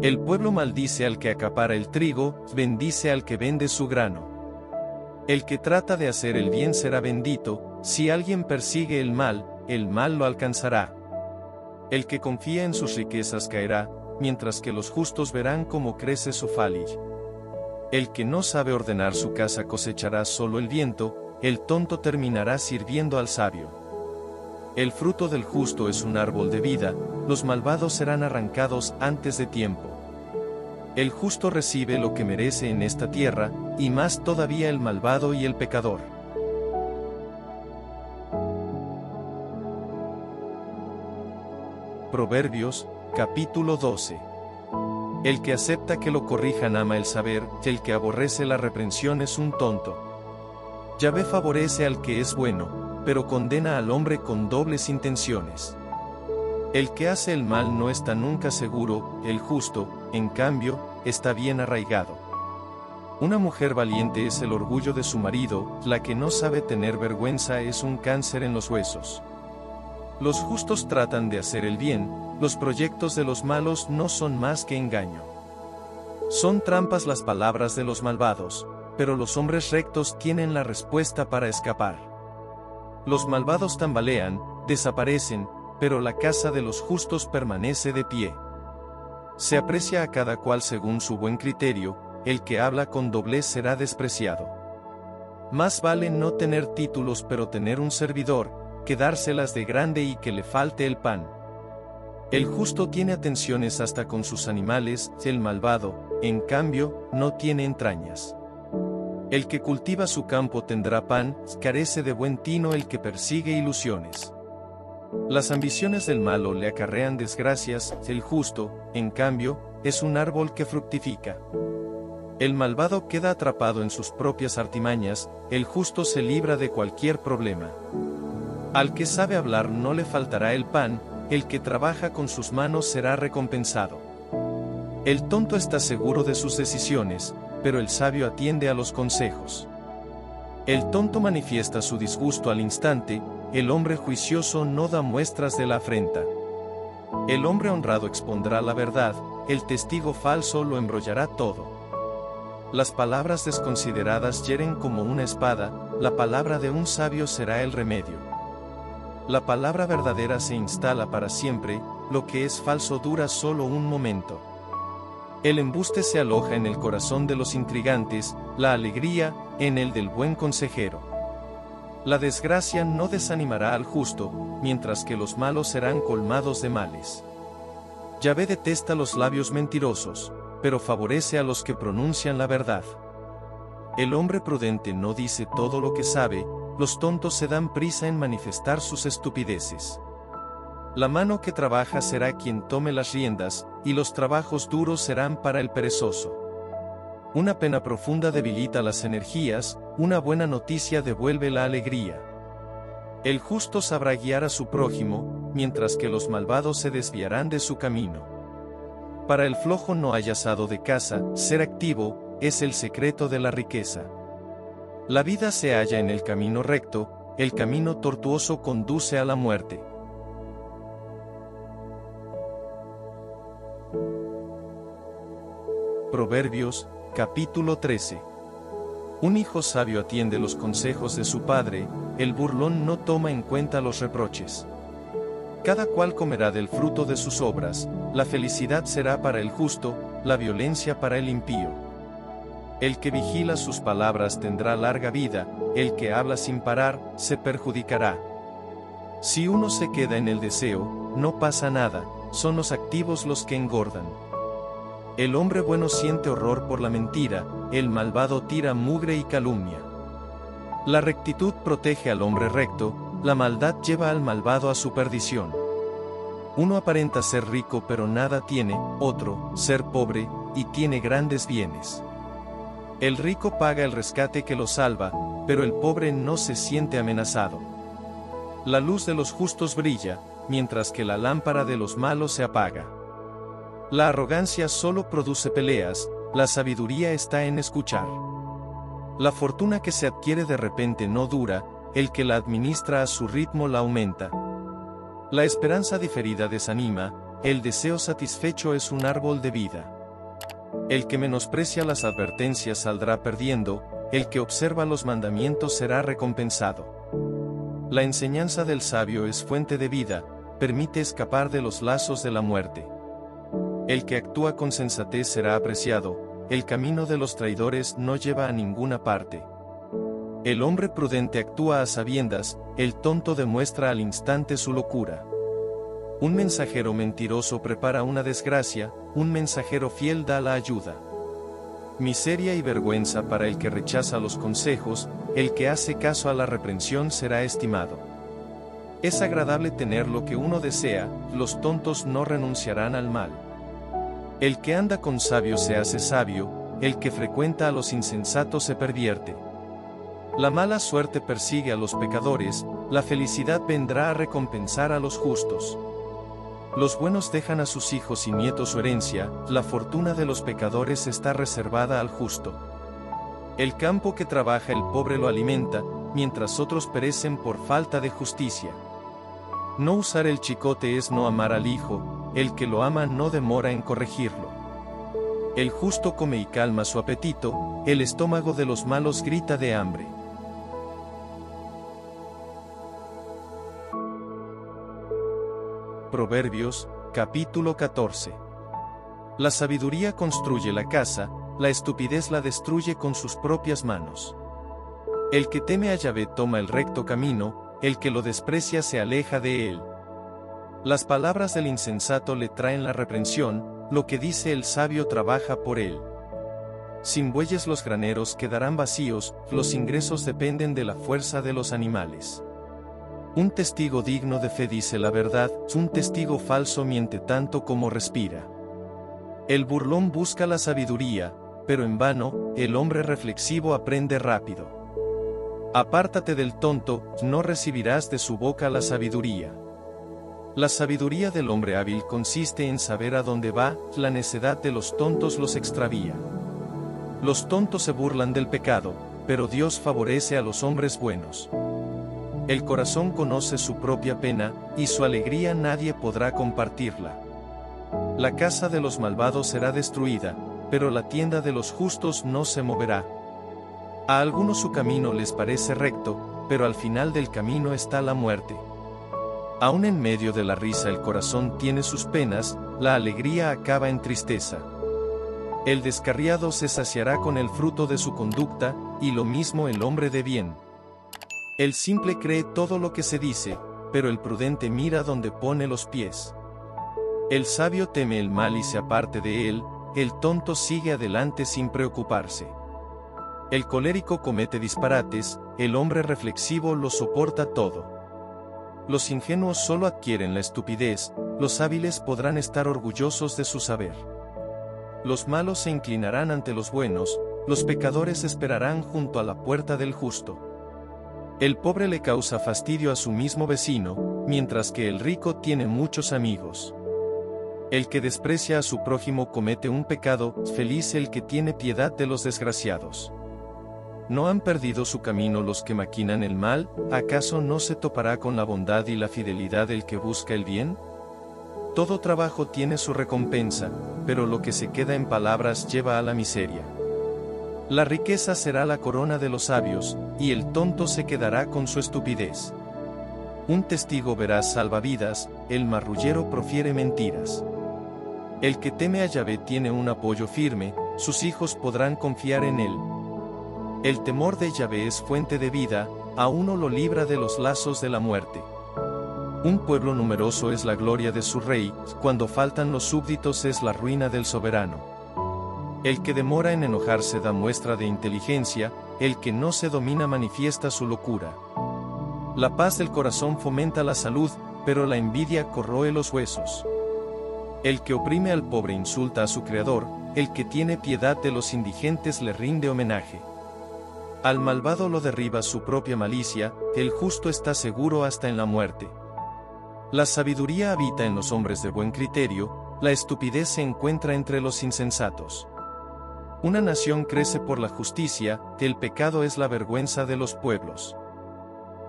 El pueblo maldice al que acapara el trigo, bendice al que vende su grano. El que trata de hacer el bien será bendito, si alguien persigue el mal lo alcanzará. El que confía en sus riquezas caerá, mientras que los justos verán cómo crece su faliz. El que no sabe ordenar su casa cosechará solo el viento, el tonto terminará sirviendo al sabio. El fruto del justo es un árbol de vida, los malvados serán arrancados antes de tiempo. El justo recibe lo que merece en esta tierra, y más todavía el malvado y el pecador. Proverbios, capítulo 12. El que acepta que lo corrijan ama el saber, el que aborrece la reprensión es un tonto. Yahvé favorece al que es bueno, pero condena al hombre con dobles intenciones. El que hace el mal no está nunca seguro, el justo, en cambio, está bien arraigado. Una mujer valiente es el orgullo de su marido, la que no sabe tener vergüenza es un cáncer en los huesos. Los justos tratan de hacer el bien, los proyectos de los malos no son más que engaño. Son trampas las palabras de los malvados, pero los hombres rectos tienen la respuesta para escapar. Los malvados tambalean, desaparecen, pero la casa de los justos permanece de pie. Se aprecia a cada cual según su buen criterio, el que habla con doblez será despreciado. Más vale no tener títulos pero tener un servidor, que dárselas de grande y que le falte el pan. El justo tiene atenciones hasta con sus animales, el malvado, en cambio, no tiene entrañas. El que cultiva su campo tendrá pan, carece de buen tino el que persigue ilusiones. Las ambiciones del malo le acarrean desgracias, el justo, en cambio, es un árbol que fructifica. El malvado queda atrapado en sus propias artimañas, el justo se libra de cualquier problema. Al que sabe hablar no le faltará el pan, el que trabaja con sus manos será recompensado. El tonto está seguro de sus decisiones, pero el sabio atiende a los consejos. El tonto manifiesta su disgusto al instante, el hombre juicioso no da muestras de la afrenta. El hombre honrado expondrá la verdad, el testigo falso lo embrollará todo. Las palabras desconsideradas hieren como una espada, la palabra de un sabio será el remedio. La palabra verdadera se instala para siempre, lo que es falso dura solo un momento. El embuste se aloja en el corazón de los intrigantes, la alegría, en el del buen consejero. La desgracia no desanimará al justo, mientras que los malos serán colmados de males. Yahvé detesta los labios mentirosos, pero favorece a los que pronuncian la verdad. El hombre prudente no dice todo lo que sabe, los tontos se dan prisa en manifestar sus estupideces. La mano que trabaja será quien tome las riendas, y los trabajos duros serán para el perezoso. Una pena profunda debilita las energías, una buena noticia devuelve la alegría. El justo sabrá guiar a su prójimo, mientras que los malvados se desviarán de su camino. Para el flojo no hay asado de casa, ser activo es el secreto de la riqueza. La vida se halla en el camino recto, el camino tortuoso conduce a la muerte. Proverbios, capítulo 13. Un hijo sabio atiende los consejos de su padre, el burlón no toma en cuenta los reproches. Cada cual comerá del fruto de sus obras, la felicidad será para el justo, la violencia para el impío. El que vigila sus palabras tendrá larga vida, el que habla sin parar, se perjudicará. Si uno se queda en el deseo, no pasa nada, son los activos los que engordan. El hombre bueno siente horror por la mentira, el malvado tira mugre y calumnia. La rectitud protege al hombre recto, la maldad lleva al malvado a su perdición. Uno aparenta ser rico pero nada tiene, otro, ser pobre, y tiene grandes bienes. El rico paga el rescate que lo salva, pero el pobre no se siente amenazado. La luz de los justos brilla, mientras que la lámpara de los malos se apaga. La arrogancia solo produce peleas, la sabiduría está en escuchar. La fortuna que se adquiere de repente no dura, el que la administra a su ritmo la aumenta. La esperanza diferida desanima, el deseo satisfecho es un árbol de vida. El que menosprecia las advertencias saldrá perdiendo, el que observa los mandamientos será recompensado. La enseñanza del sabio es fuente de vida, permite escapar de los lazos de la muerte. El que actúa con sensatez será apreciado, el camino de los traidores no lleva a ninguna parte. El hombre prudente actúa a sabiendas, el tonto demuestra al instante su locura. Un mensajero mentiroso prepara una desgracia, un mensajero fiel da la ayuda. Miseria y vergüenza para el que rechaza los consejos, el que hace caso a la reprensión será estimado. Es agradable tener lo que uno desea, los tontos no renunciarán al mal. El que anda con sabios se hace sabio, el que frecuenta a los insensatos se pervierte. La mala suerte persigue a los pecadores, la felicidad vendrá a recompensar a los justos. Los buenos dejan a sus hijos y nietos su herencia, la fortuna de los pecadores está reservada al justo. El campo que trabaja el pobre lo alimenta, mientras otros perecen por falta de justicia. No usar el chicote es no amar al hijo, el que lo ama no demora en corregirlo. El justo come y calma su apetito, el estómago de los malos grita de hambre. Proverbios, capítulo 14. La sabiduría construye la casa, la estupidez la destruye con sus propias manos. El que teme a Yahvé toma el recto camino, el que lo desprecia se aleja de él. Las palabras del insensato le traen la reprensión, lo que dice el sabio trabaja por él. Sin bueyes los graneros quedarán vacíos, los ingresos dependen de la fuerza de los animales. Un testigo digno de fe dice la verdad, un testigo falso miente tanto como respira. El burlón busca la sabiduría, pero en vano, el hombre reflexivo aprende rápido. Apártate del tonto, no recibirás de su boca la sabiduría. La sabiduría del hombre hábil consiste en saber a dónde va, la necedad de los tontos los extravía. Los tontos se burlan del pecado, pero Dios favorece a los hombres buenos. El corazón conoce su propia pena, y su alegría nadie podrá compartirla. La casa de los malvados será destruida, pero la tienda de los justos no se moverá. A algunos su camino les parece recto, pero al final del camino está la muerte. Aún en medio de la risa el corazón tiene sus penas, la alegría acaba en tristeza. El descarriado se saciará con el fruto de su conducta, y lo mismo el hombre de bien. El simple cree todo lo que se dice, pero el prudente mira donde pone los pies. El sabio teme el mal y se aparte de él, el tonto sigue adelante sin preocuparse. El colérico comete disparates, el hombre reflexivo lo soporta todo. Los ingenuos solo adquieren la estupidez, los hábiles podrán estar orgullosos de su saber. Los malos se inclinarán ante los buenos, los pecadores esperarán junto a la puerta del justo. El pobre le causa fastidio a su mismo vecino, mientras que el rico tiene muchos amigos. El que desprecia a su prójimo comete un pecado, feliz el que tiene piedad de los desgraciados. ¿No han perdido su camino los que maquinan el mal? ¿Acaso no se topará con la bondad y la fidelidad el que busca el bien? Todo trabajo tiene su recompensa, pero lo que se queda en palabras lleva a la miseria. La riqueza será la corona de los sabios, y el tonto se quedará con su estupidez. Un testigo veraz salva vidas, el marrullero profiere mentiras. El que teme a Yahvé tiene un apoyo firme, sus hijos podrán confiar en él. El temor de Yahvé es fuente de vida, a uno lo libra de los lazos de la muerte. Un pueblo numeroso es la gloria de su rey, cuando faltan los súbditos es la ruina del soberano. El que demora en enojarse da muestra de inteligencia, el que no se domina manifiesta su locura. La paz del corazón fomenta la salud, pero la envidia corroe los huesos. El que oprime al pobre insulta a su creador, el que tiene piedad de los indigentes le rinde homenaje. Al malvado lo derriba su propia malicia, el justo está seguro hasta en la muerte. La sabiduría habita en los hombres de buen criterio, la estupidez se encuentra entre los insensatos. Una nación crece por la justicia, el pecado es la vergüenza de los pueblos.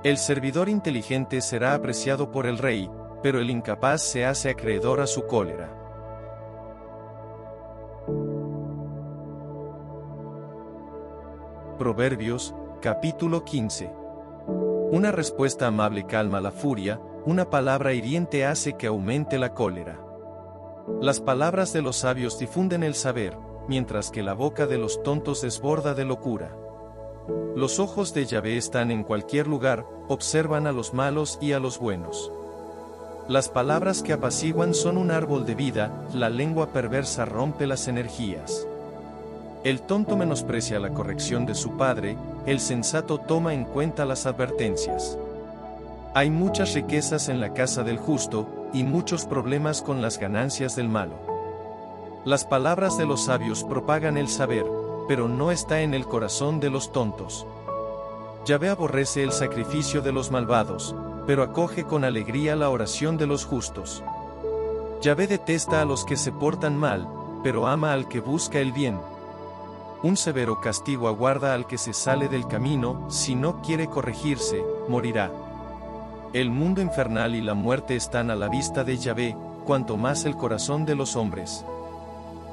El servidor inteligente será apreciado por el rey, pero el incapaz se hace acreedor a su cólera. Proverbios, capítulo 15. Una respuesta amable calma la furia, una palabra hiriente hace que aumente la cólera. Las palabras de los sabios difunden el saber, mientras que la boca de los tontos desborda de locura. Los ojos de Yahvé están en cualquier lugar, observan a los malos y a los buenos. Las palabras que apaciguan son un árbol de vida, la lengua perversa rompe las energías. El tonto menosprecia la corrección de su padre, el sensato toma en cuenta las advertencias. Hay muchas riquezas en la casa del justo, y muchos problemas con las ganancias del malo. Las palabras de los sabios propagan el saber, pero no está en el corazón de los tontos. Yahvé aborrece el sacrificio de los malvados, pero acoge con alegría la oración de los justos. Yahvé detesta a los que se portan mal, pero ama al que busca el bien. Un severo castigo aguarda al que se sale del camino, si no quiere corregirse, morirá. El mundo infernal y la muerte están a la vista de Yahvé, cuanto más el corazón de los hombres.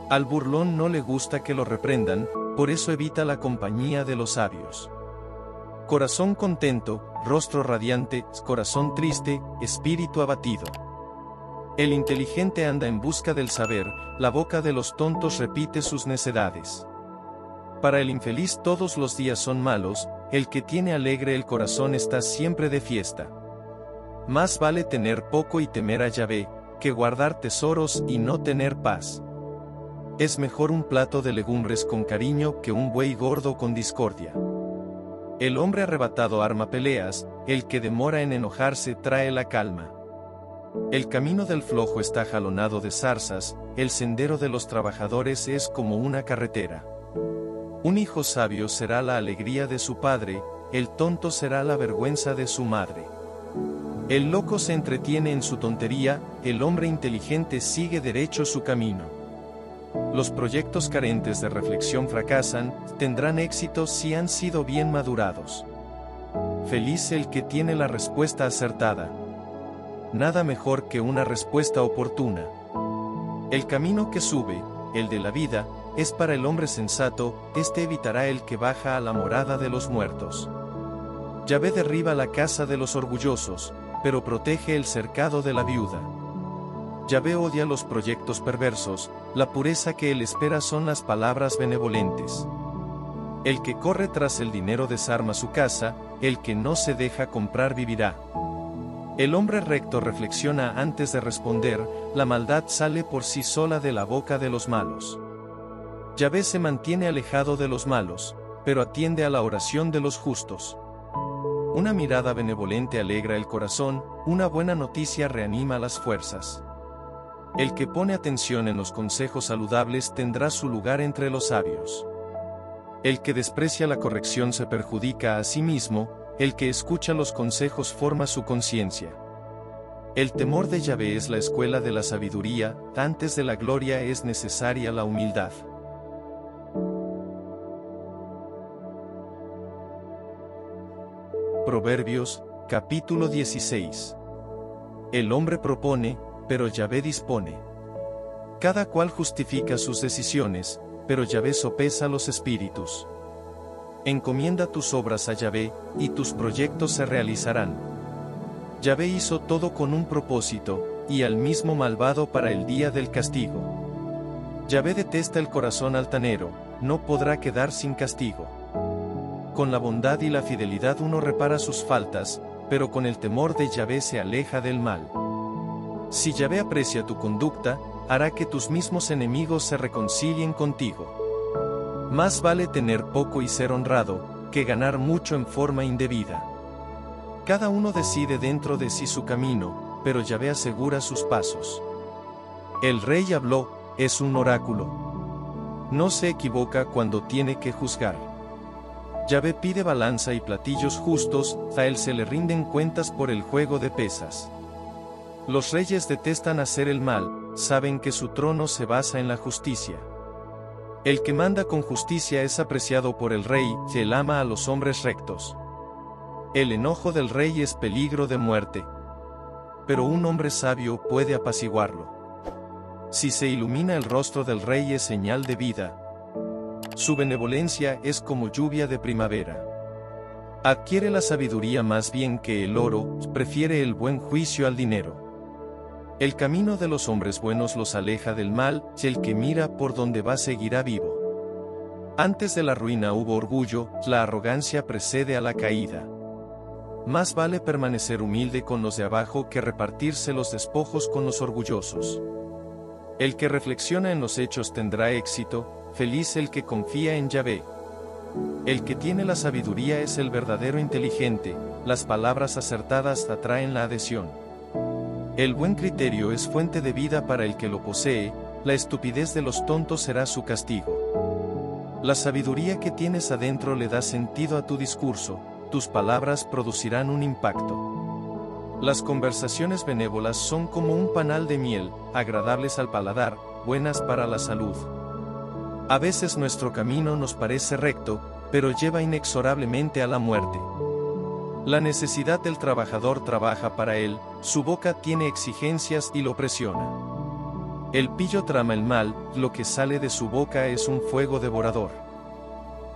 Al burlón no le gusta que lo reprendan, por eso evita la compañía de los sabios. Corazón contento, rostro radiante, corazón triste, espíritu abatido. El inteligente anda en busca del saber, la boca de los tontos repite sus necedades. Para el infeliz todos los días son malos, el que tiene alegre el corazón está siempre de fiesta. Más vale tener poco y temer a Yahvé, que guardar tesoros y no tener paz. Es mejor un plato de legumbres con cariño que un buey gordo con discordia. El hombre arrebatado arma peleas, el que demora en enojarse trae la calma. El camino del flojo está jalonado de zarzas, el sendero de los trabajadores es como una carretera. Un hijo sabio será la alegría de su padre, el tonto será la vergüenza de su madre. El loco se entretiene en su tontería, el hombre inteligente sigue derecho su camino. Los proyectos carentes de reflexión fracasan, tendrán éxito si han sido bien madurados. Feliz el que tiene la respuesta acertada. Nada mejor que una respuesta oportuna. El camino que sube, el de la vida, es para el hombre sensato, este evitará el que baja a la morada de los muertos. Yahvé derriba la casa de los orgullosos, pero protege el cercado de la viuda. Yahvé odia los proyectos perversos, la pureza que él espera son las palabras benevolentes. El que corre tras el dinero desarma su casa, el que no se deja comprar vivirá. El hombre recto reflexiona antes de responder, la maldad sale por sí sola de la boca de los malos. Yahvé se mantiene alejado de los malos, pero atiende a la oración de los justos. Una mirada benevolente alegra el corazón, una buena noticia reanima las fuerzas. El que pone atención en los consejos saludables tendrá su lugar entre los sabios. El que desprecia la corrección se perjudica a sí mismo, el que escucha los consejos forma su conciencia. El temor de Yahvé es la escuela de la sabiduría, antes de la gloria es necesaria la humildad. Proverbios, capítulo 16. El hombre propone, pero Yahvé dispone. Cada cual justifica sus decisiones, pero Yahvé sopesa los espíritus. Encomienda tus obras a Yahvé, y tus proyectos se realizarán. Yahvé hizo todo con un propósito, y al mismo malvado para el día del castigo. Yahvé detesta el corazón altanero, no podrá quedar sin castigo. Con la bondad y la fidelidad uno repara sus faltas, pero con el temor de Yahvé se aleja del mal. Si Yahvé aprecia tu conducta, hará que tus mismos enemigos se reconcilien contigo. Más vale tener poco y ser honrado, que ganar mucho en forma indebida. Cada uno decide dentro de sí su camino, pero Yahvé asegura sus pasos. El rey habló, es un oráculo. No se equivoca cuando tiene que juzgar. Yahvé pide balanza y platillos justos, a él se le rinden cuentas por el juego de pesas. Los reyes detestan hacer el mal, saben que su trono se basa en la justicia. El que manda con justicia es apreciado por el rey, y él ama a los hombres rectos. El enojo del rey es peligro de muerte, pero un hombre sabio puede apaciguarlo. Si se ilumina el rostro del rey es señal de vida. Su benevolencia es como lluvia de primavera. Adquiere la sabiduría más bien que el oro, prefiere el buen juicio al dinero. El camino de los hombres buenos los aleja del mal, y el que mira por donde va seguirá vivo. Antes de la ruina hubo orgullo, la arrogancia precede a la caída. Más vale permanecer humilde con los de abajo que repartirse los despojos con los orgullosos. El que reflexiona en los hechos tendrá éxito, feliz el que confía en Yahvé. El que tiene la sabiduría es el verdadero inteligente, las palabras acertadas atraen la adhesión. El buen criterio es fuente de vida para el que lo posee, la estupidez de los tontos será su castigo. La sabiduría que tienes adentro le da sentido a tu discurso, tus palabras producirán un impacto. Las conversaciones benévolas son como un panal de miel, agradables al paladar, buenas para la salud. A veces nuestro camino nos parece recto, pero lleva inexorablemente a la muerte. La necesidad del trabajador trabaja para él, su boca tiene exigencias y lo presiona. El pillo trama el mal, lo que sale de su boca es un fuego devorador.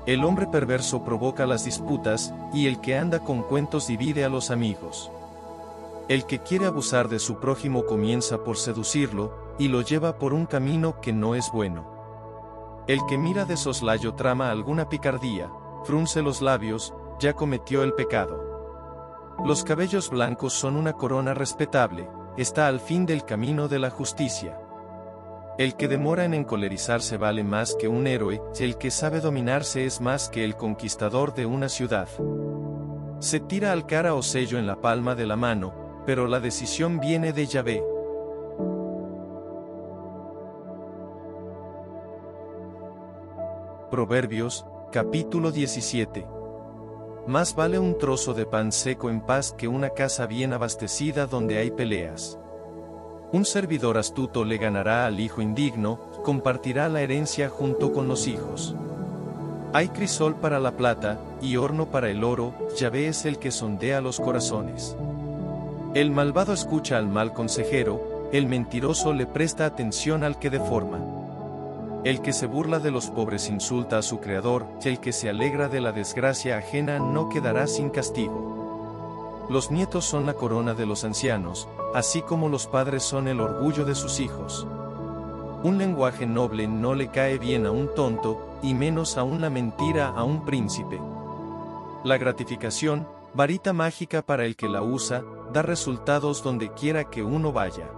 El hombre perverso provoca las disputas, y el que anda con cuentos divide a los amigos. El que quiere abusar de su prójimo comienza por seducirlo, y lo lleva por un camino que no es bueno. El que mira de soslayo trama alguna picardía, frunce los labios, ya cometió el pecado. Los cabellos blancos son una corona respetable, está al fin del camino de la justicia. El que demora en encolerizarse vale más que un héroe, el que sabe dominarse es más que el conquistador de una ciudad. Se tira al cara o sello en la palma de la mano, pero la decisión viene de Yahvé. Proverbios, capítulo 17. Más vale un trozo de pan seco en paz que una casa bien abastecida donde hay peleas. Un servidor astuto le ganará al hijo indigno, compartirá la herencia junto con los hijos. Hay crisol para la plata, y horno para el oro, Yahvé es el que sondea los corazones. El malvado escucha al mal consejero, el mentiroso le presta atención al que deforma. El que se burla de los pobres insulta a su creador, y el que se alegra de la desgracia ajena no quedará sin castigo. Los nietos son la corona de los ancianos, así como los padres son el orgullo de sus hijos. Un lenguaje noble no le cae bien a un tonto, y menos aún la mentira a un príncipe. La gratificación, varita mágica para el que la usa, da resultados donde quiera que uno vaya.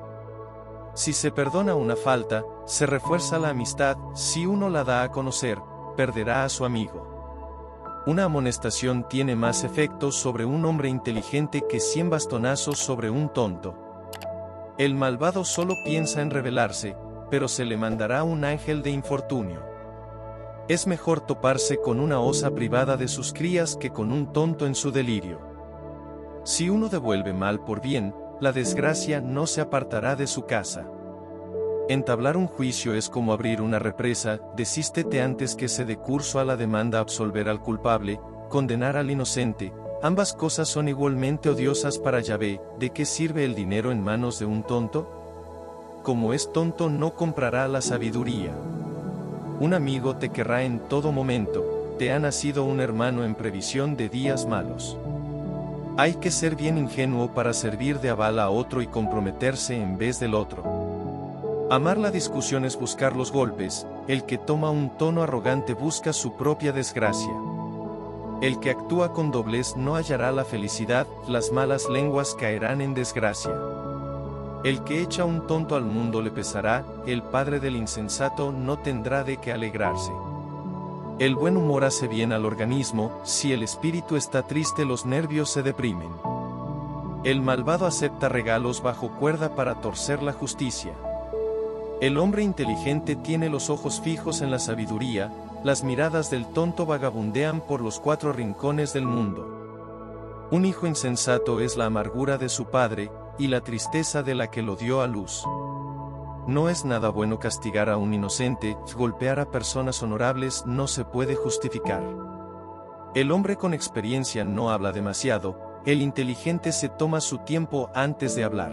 Si se perdona una falta, se refuerza la amistad; si uno la da a conocer, perderá a su amigo. Una amonestación tiene más efecto sobre un hombre inteligente que 100 bastonazos sobre un tonto. El malvado solo piensa en rebelarse, pero se le mandará un ángel de infortunio. Es mejor toparse con una osa privada de sus crías que con un tonto en su delirio. Si uno devuelve mal por bien, la desgracia no se apartará de su casa. Entablar un juicio es como abrir una represa; desístete antes que se dé curso a la demanda. Absolver al culpable, condenar al inocente, ambas cosas son igualmente odiosas para Yahvé. ¿De qué sirve el dinero en manos de un tonto? Como es tonto, no comprará la sabiduría. Un amigo te querrá en todo momento; te ha nacido un hermano en previsión de días malos. Hay que ser bien ingenuo para servir de aval a otro y comprometerse en vez del otro. Amar la discusión es buscar los golpes; el que toma un tono arrogante busca su propia desgracia. El que actúa con doblez no hallará la felicidad; las malas lenguas caerán en desgracia. El que echa un tonto al mundo le pesará; el padre del insensato no tendrá de qué alegrarse. El buen humor hace bien al organismo; si el espíritu está triste, los nervios se deprimen. El malvado acepta regalos bajo cuerda para torcer la justicia. El hombre inteligente tiene los ojos fijos en la sabiduría; las miradas del tonto vagabundean por los 4 rincones del mundo. Un hijo insensato es la amargura de su padre, y la tristeza de la que lo dio a luz. No es nada bueno castigar a un inocente; golpear a personas honorables no se puede justificar. El hombre con experiencia no habla demasiado; el inteligente se toma su tiempo antes de hablar.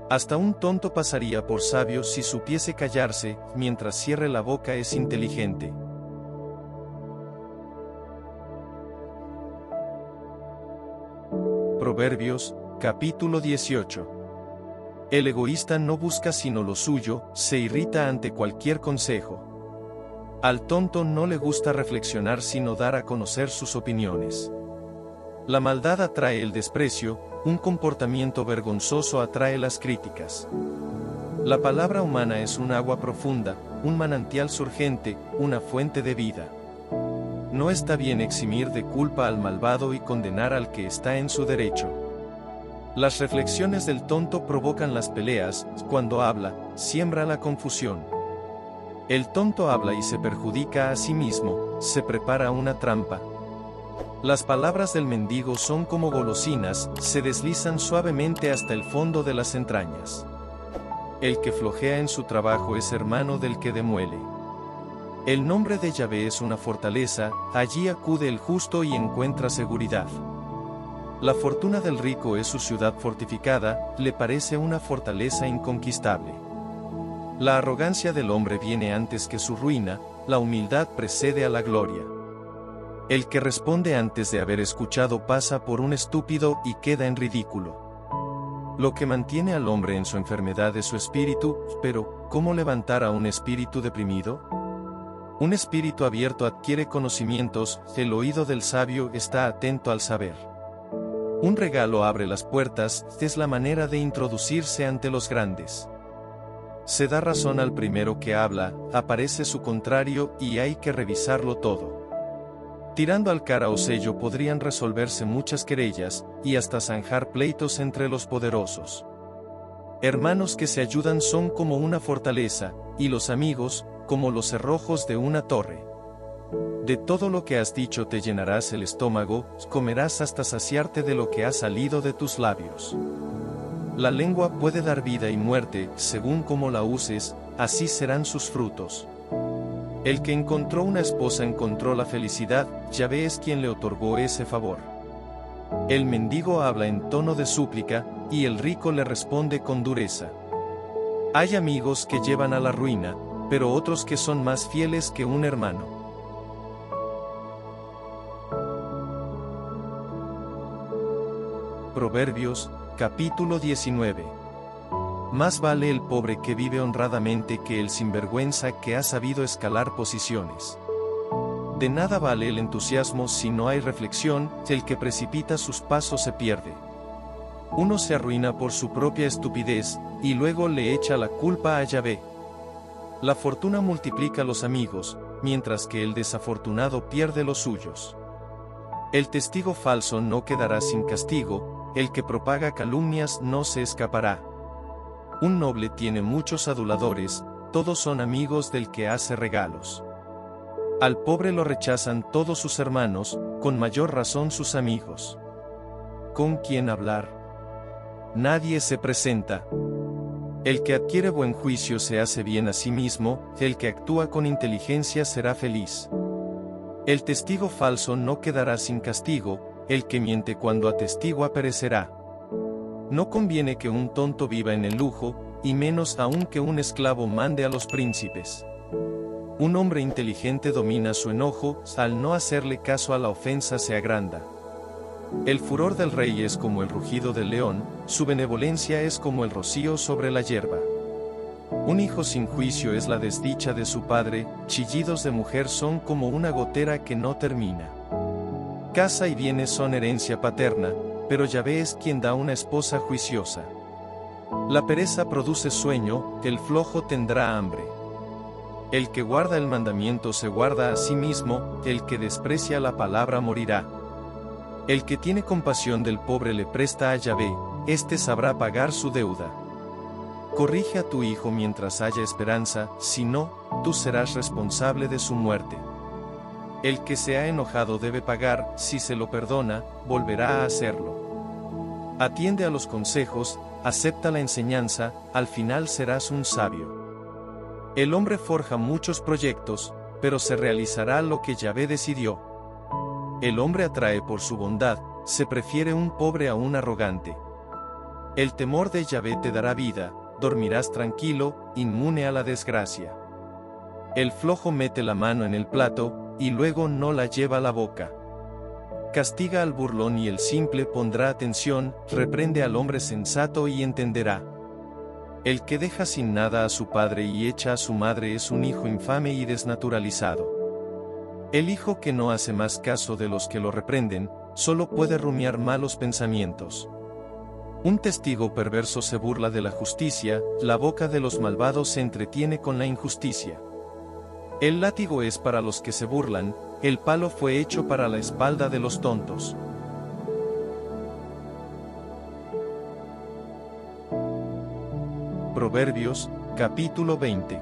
Hasta un tonto pasaría por sabio si supiese callarse; mientras cierre la boca es inteligente. Proverbios, capítulo 18. El egoísta no busca sino lo suyo; se irrita ante cualquier consejo. Al tonto no le gusta reflexionar sino dar a conocer sus opiniones. La maldad atrae el desprecio; un comportamiento vergonzoso atrae las críticas. La palabra humana es un agua profunda, un manantial surgente, una fuente de vida. No está bien eximir de culpa al malvado y condenar al que está en su derecho. Las reflexiones del tonto provocan las peleas; cuando habla, siembra la confusión. El tonto habla y se perjudica a sí mismo; se prepara una trampa. Las palabras del mendigo son como golosinas; se deslizan suavemente hasta el fondo de las entrañas. El que flojea en su trabajo es hermano del que demuele. El nombre de Yahvé es una fortaleza; allí acude el justo y encuentra seguridad. La fortuna del rico es su ciudad fortificada; le parece una fortaleza inconquistable. La arrogancia del hombre viene antes que su ruina; la humildad precede a la gloria. El que responde antes de haber escuchado pasa por un estúpido y queda en ridículo. Lo que mantiene al hombre en su enfermedad es su espíritu; pero, ¿cómo levantar a un espíritu deprimido? Un espíritu abierto adquiere conocimientos; el oído del sabio está atento al saber. Un regalo abre las puertas; es la manera de introducirse ante los grandes. Se da razón al primero que habla; aparece su contrario, y hay que revisarlo todo. Tirando al cara o sello podrían resolverse muchas querellas, y hasta zanjar pleitos entre los poderosos. Hermanos que se ayudan son como una fortaleza, y los amigos, como los cerrojos de una torre. De todo lo que has dicho te llenarás el estómago; comerás hasta saciarte de lo que ha salido de tus labios. La lengua puede dar vida y muerte; según como la uses, así serán sus frutos. El que encontró una esposa encontró la felicidad; Yahvé es quien le otorgó ese favor. El mendigo habla en tono de súplica, y el rico le responde con dureza. Hay amigos que llevan a la ruina, pero otros que son más fieles que un hermano. Proverbios, capítulo 19. Más vale el pobre que vive honradamente que el sinvergüenza que ha sabido escalar posiciones. De nada vale el entusiasmo si no hay reflexión, el que precipita sus pasos se pierde. Uno se arruina por su propia estupidez, y luego le echa la culpa a Yahvé. La fortuna multiplica los amigos, mientras que el desafortunado pierde los suyos. El testigo falso no quedará sin castigo, el que propaga calumnias no se escapará. Un noble tiene muchos aduladores, todos son amigos del que hace regalos. Al pobre lo rechazan todos sus hermanos, con mayor razón sus amigos. ¿Con quién hablar? Nadie se presenta. El que adquiere buen juicio se hace bien a sí mismo, el que actúa con inteligencia será feliz. El testigo falso no quedará sin castigo, el que miente cuando atestigua perecerá. No conviene que un tonto viva en el lujo, y menos aún que un esclavo mande a los príncipes. Un hombre inteligente domina su enojo, al no hacerle caso a la ofensa se agranda. El furor del rey es como el rugido del león, su benevolencia es como el rocío sobre la hierba. Un hijo sin juicio es la desdicha de su padre, chillidos de mujer son como una gotera que no termina. Casa y bienes son herencia paterna, pero Yahvé es quien da una esposa juiciosa. La pereza produce sueño, el flojo tendrá hambre. El que guarda el mandamiento se guarda a sí mismo, el que desprecia la palabra morirá. El que tiene compasión del pobre le presta a Yahvé, éste sabrá pagar su deuda. Corrige a tu hijo mientras haya esperanza, si no, tú serás responsable de su muerte. El que se ha enojado debe pagar, si se lo perdona, volverá a hacerlo. Atiende a los consejos, acepta la enseñanza, al final serás un sabio. El hombre forja muchos proyectos, pero se realizará lo que Yahvé decidió. El hombre atrae por su bondad, se prefiere un pobre a un arrogante. El temor de Yahvé te dará vida, dormirás tranquilo, inmune a la desgracia. El flojo mete la mano en el plato, y luego no la lleva a la boca. Castiga al burlón y el simple pondrá atención, reprende al hombre sensato y entenderá. El que deja sin nada a su padre y echa a su madre es un hijo infame y desnaturalizado. El hijo que no hace más caso de los que lo reprenden, solo puede rumiar malos pensamientos. Un testigo perverso se burla de la justicia, la boca de los malvados se entretiene con la injusticia. El látigo es para los que se burlan, el palo fue hecho para la espalda de los tontos. Proverbios, capítulo 20.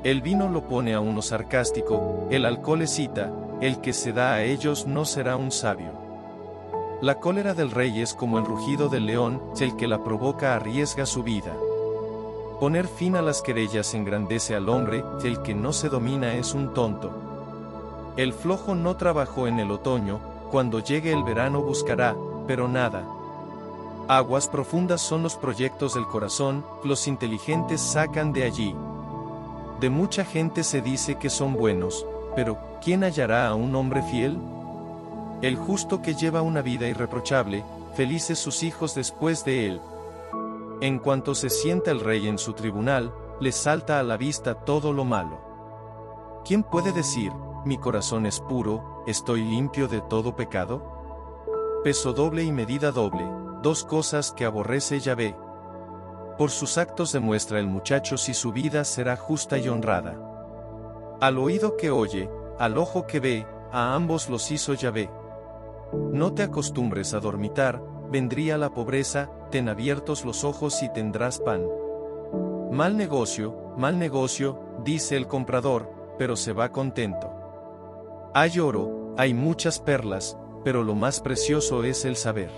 El vino lo pone a uno sarcástico, el alcohol excita, el que se da a ellos no será un sabio. La cólera del rey es como el rugido del león, el que la provoca arriesga su vida. Poner fin a las querellas engrandece al hombre, el que no se domina es un tonto. El flojo no trabajó en el otoño, cuando llegue el verano buscará, pero nada. Aguas profundas son los proyectos del corazón, los inteligentes sacan de allí. De mucha gente se dice que son buenos, pero ¿quién hallará a un hombre fiel? El justo que lleva una vida irreprochable, felices sus hijos después de él. En cuanto se sienta el rey en su tribunal, le salta a la vista todo lo malo. ¿Quién puede decir, mi corazón es puro, estoy limpio de todo pecado? Peso doble y medida doble, dos cosas que aborrece Yahvé. Por sus actos demuestra el muchacho si su vida será justa y honrada. Al oído que oye, al ojo que ve, a ambos los hizo Yahvé. No te acostumbres a dormitar, vendría la pobreza, ten abiertos los ojos y tendrás pan. Mal negocio, dice el comprador, pero se va contento. Hay oro, hay muchas perlas, pero lo más precioso es el saber.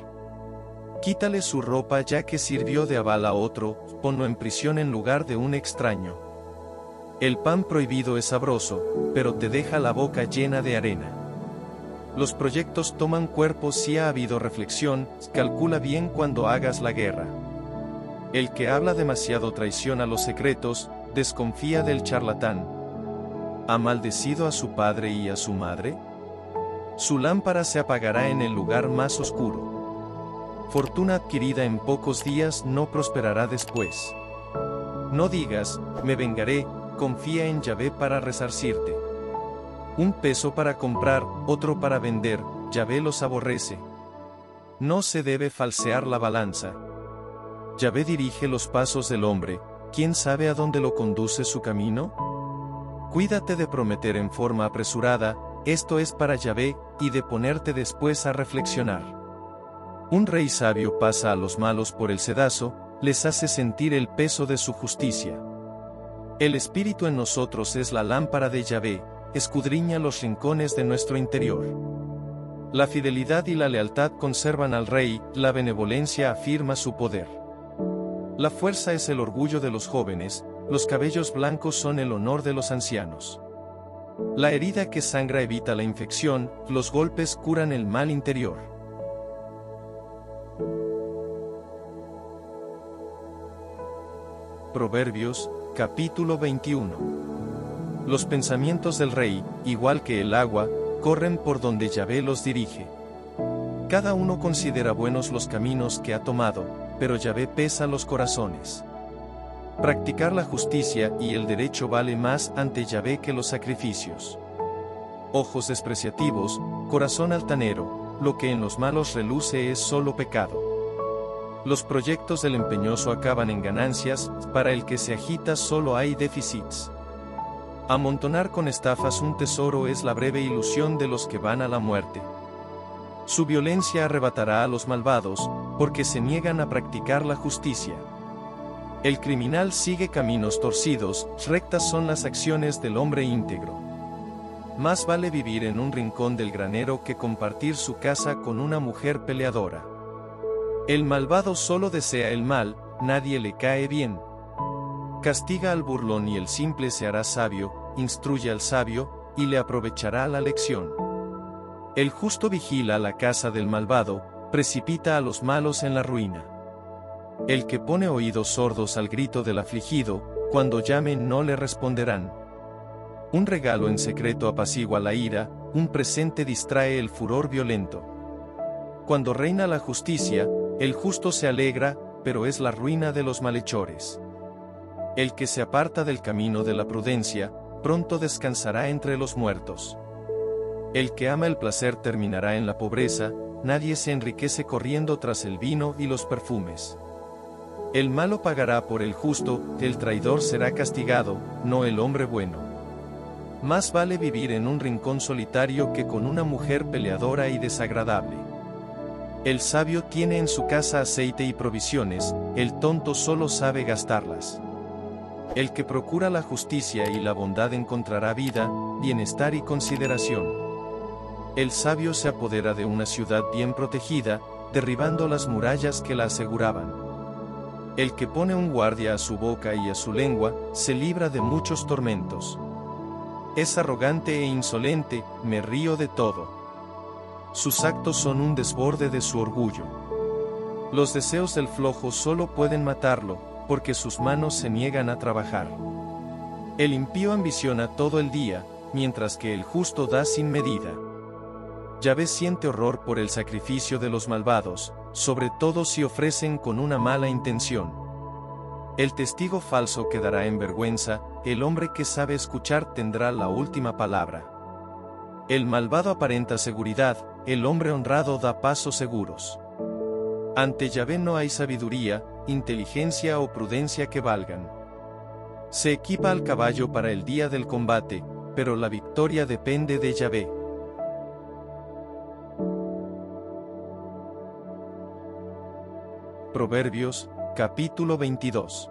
Quítale su ropa ya que sirvió de aval a otro, ponlo en prisión en lugar de un extraño. El pan prohibido es sabroso, pero te deja la boca llena de arena. Los proyectos toman cuerpo si ha habido reflexión, calcula bien cuando hagas la guerra. El que habla demasiado traiciona los secretos, desconfía del charlatán. ¿Ha maldecido a su padre y a su madre? Su lámpara se apagará en el lugar más oscuro. Fortuna adquirida en pocos días no prosperará después. No digas, me vengaré, confía en Yahvé para resarcirte. Un peso para comprar, otro para vender, Yahvé los aborrece. No se debe falsear la balanza. Yahvé dirige los pasos del hombre, ¿quién sabe a dónde lo conduce su camino? Cuídate de prometer en forma apresurada, esto es para Yahvé, y de ponerte después a reflexionar. Un rey sabio pasa a los malos por el sedazo, les hace sentir el peso de su justicia. El Espíritu en nosotros es la lámpara de Yahvé, escudriña los rincones de nuestro interior. La fidelidad y la lealtad conservan al rey, la benevolencia afirma su poder. La fuerza es el orgullo de los jóvenes, los cabellos blancos son el honor de los ancianos. La herida que sangra evita la infección, los golpes curan el mal interior. Proverbios, capítulo 21. Los pensamientos del rey, igual que el agua, corren por donde Yahvé los dirige. Cada uno considera buenos los caminos que ha tomado, pero Yahvé pesa los corazones. Practicar la justicia y el derecho vale más ante Yahvé que los sacrificios. Ojos despreciativos, corazón altanero, lo que en los malos reluce es solo pecado. Los proyectos del empeñoso acaban en ganancias, para el que se agita solo hay déficits. Amontonar con estafas un tesoro es la breve ilusión de los que van a la muerte. Su violencia arrebatará a los malvados, porque se niegan a practicar la justicia. El criminal sigue caminos torcidos, rectas son las acciones del hombre íntegro. Más vale vivir en un rincón del granero que compartir su casa con una mujer peleadora. El malvado solo desea el mal, nadie le cae bien. Castiga al burlón y el simple se hará sabio, instruye al sabio, y le aprovechará la lección. El justo vigila la casa del malvado, precipita a los malos en la ruina. El que pone oídos sordos al grito del afligido, cuando llame no le responderán. Un regalo en secreto apacigua la ira, un presente distrae el furor violento. Cuando reina la justicia, el justo se alegra, pero es la ruina de los malhechores. El que se aparta del camino de la prudencia, pronto descansará entre los muertos. El que ama el placer terminará en la pobreza, nadie se enriquece corriendo tras el vino y los perfumes. El malo pagará por el justo, el traidor será castigado, no el hombre bueno. Más vale vivir en un rincón solitario que con una mujer peleadora y desagradable. El sabio tiene en su casa aceite y provisiones, el tonto solo sabe gastarlas. El que procura la justicia y la bondad encontrará vida, bienestar y consideración. El sabio se apodera de una ciudad bien protegida, derribando las murallas que la aseguraban. El que pone un guardia a su boca y a su lengua, se libra de muchos tormentos. Es arrogante e insolente, me río de todo. Sus actos son un desborde de su orgullo. Los deseos del flojo solo pueden matarlo, porque sus manos se niegan a trabajar. El impío ambiciona todo el día, mientras que el justo da sin medida. Yahvé siente horror por el sacrificio de los malvados, sobre todo si ofrecen con una mala intención. El testigo falso quedará en vergüenza, el hombre que sabe escuchar tendrá la última palabra. El malvado aparenta seguridad, el hombre honrado da pasos seguros. Ante Yahvé no hay sabiduría, inteligencia o prudencia que valgan. Se equipa al caballo para el día del combate, pero la victoria depende de Yahvé. Proverbios, capítulo 22.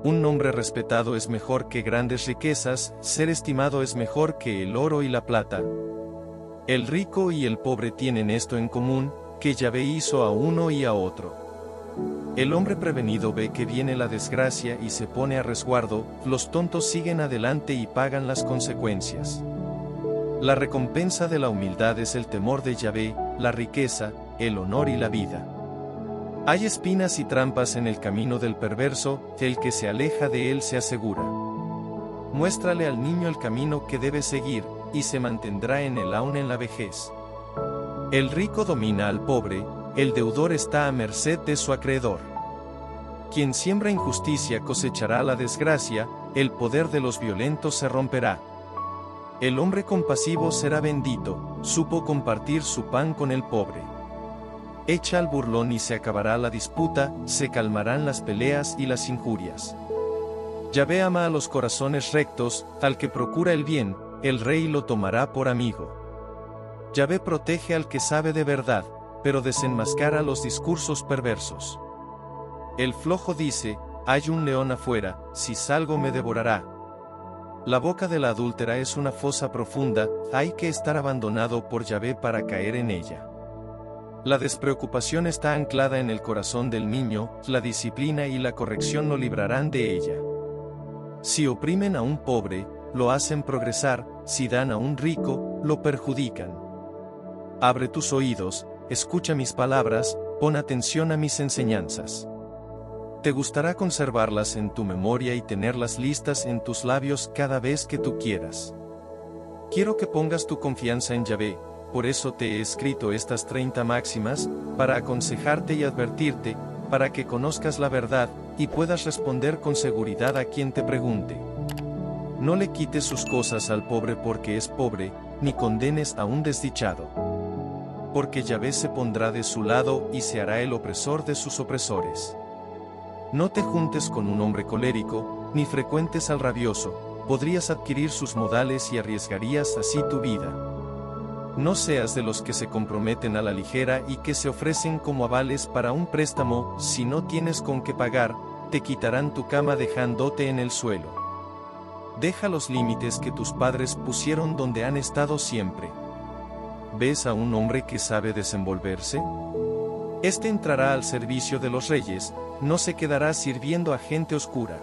Un nombre respetado es mejor que grandes riquezas, ser estimado es mejor que el oro y la plata. El rico y el pobre tienen esto en común, que Yahvé hizo a uno y a otro. El hombre prevenido ve que viene la desgracia y se pone a resguardo, los tontos siguen adelante y pagan las consecuencias. La recompensa de la humildad es el temor de Yahvé, la riqueza, el honor y la vida. Hay espinas y trampas en el camino del perverso, el que se aleja de él se asegura. Muéstrale al niño el camino que debe seguir, y se mantendrá en él aún en la vejez. El rico domina al pobre, el deudor está a merced de su acreedor. Quien siembra injusticia cosechará la desgracia, el poder de los violentos se romperá. El hombre compasivo será bendito, supo compartir su pan con el pobre. Echa al burlón y se acabará la disputa, se calmarán las peleas y las injurias. Yahvé ama a los corazones rectos, al que procura el bien, el rey lo tomará por amigo. Yahvé protege al que sabe de verdad, pero desenmascara los discursos perversos. El flojo dice, hay un león afuera, si salgo me devorará. La boca de la adúltera es una fosa profunda, hay que estar abandonado por Yahvé para caer en ella. La despreocupación está anclada en el corazón del niño, la disciplina y la corrección lo librarán de ella. Si oprimen a un pobre, lo hacen progresar, si dan a un rico, lo perjudican. Abre tus oídos, escucha mis palabras, pon atención a mis enseñanzas. Te gustará conservarlas en tu memoria y tenerlas listas en tus labios cada vez que tú quieras. Quiero que pongas tu confianza en Yahvé, por eso te he escrito estas 30 máximas, para aconsejarte y advertirte, para que conozcas la verdad, y puedas responder con seguridad a quien te pregunte. No le quites sus cosas al pobre porque es pobre, ni condenes a un desdichado. Porque Yahvé se pondrá de su lado y se hará el opresor de sus opresores. No te juntes con un hombre colérico, ni frecuentes al rabioso, podrías adquirir sus modales y arriesgarías así tu vida. No seas de los que se comprometen a la ligera y que se ofrecen como avales para un préstamo, si no tienes con qué pagar, te quitarán tu cama dejándote en el suelo. Deja los límites que tus padres pusieron donde han estado siempre. ¿Ves a un hombre que sabe desenvolverse? Este entrará al servicio de los reyes, no se quedará sirviendo a gente oscura.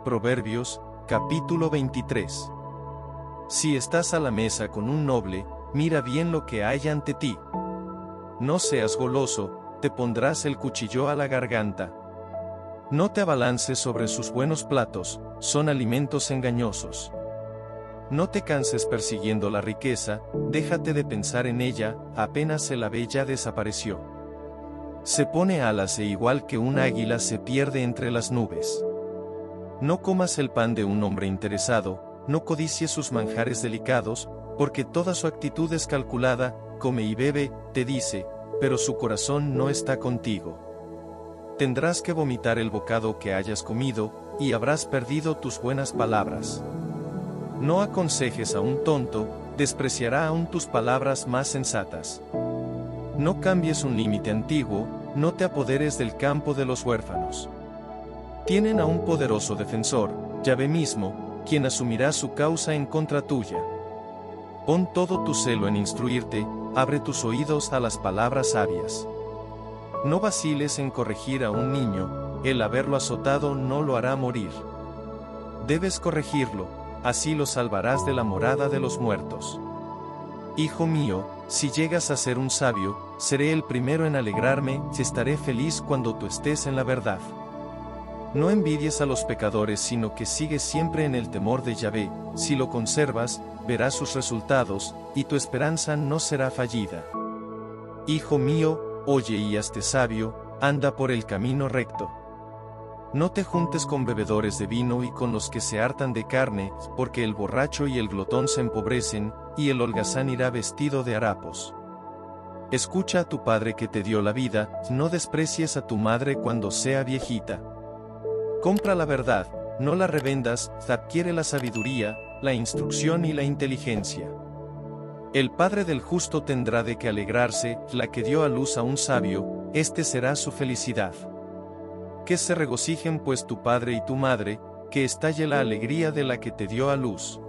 Proverbios, capítulo 23. Si estás a la mesa con un noble, mira bien lo que hay ante ti. No seas goloso, te pondrás el cuchillo a la garganta. No te abalances sobre sus buenos platos, son alimentos engañosos. No te canses persiguiendo la riqueza, déjate de pensar en ella, apenas se la ve ya desapareció. Se pone alas e igual que un águila se pierde entre las nubes. No comas el pan de un hombre interesado, no codicies sus manjares delicados, porque toda su actitud es calculada, come y bebe, te dice, pero su corazón no está contigo. Tendrás que vomitar el bocado que hayas comido, y habrás perdido tus buenas palabras. No aconsejes a un tonto, despreciará aún tus palabras más sensatas. No cambies un límite antiguo, no te apoderes del campo de los huérfanos. Tienen a un poderoso defensor, Yahvé mismo, quien asumirá su causa en contra tuya. Pon todo tu celo en instruirte, abre tus oídos a las palabras sabias. No vaciles en corregir a un niño, el haberlo azotado no lo hará morir. Debes corregirlo, así lo salvarás de la morada de los muertos. Hijo mío, si llegas a ser un sabio, seré el primero en alegrarme, estaré feliz cuando tú estés en la verdad. No envidies a los pecadores sino que sigue siempre en el temor de Yahvé, si lo conservas, verás sus resultados, y tu esperanza no será fallida. Hijo mío, oye y hazte sabio, anda por el camino recto. No te juntes con bebedores de vino y con los que se hartan de carne, porque el borracho y el glotón se empobrecen, y el holgazán irá vestido de harapos. Escucha a tu padre que te dio la vida, no desprecies a tu madre cuando sea viejita. Compra la verdad, no la revendas, adquiere la sabiduría, la instrucción y la inteligencia. El padre del justo tendrá de qué alegrarse, la que dio a luz a un sabio, este será su felicidad. Que se regocijen pues tu padre y tu madre, que estalle la alegría de la que te dio a luz.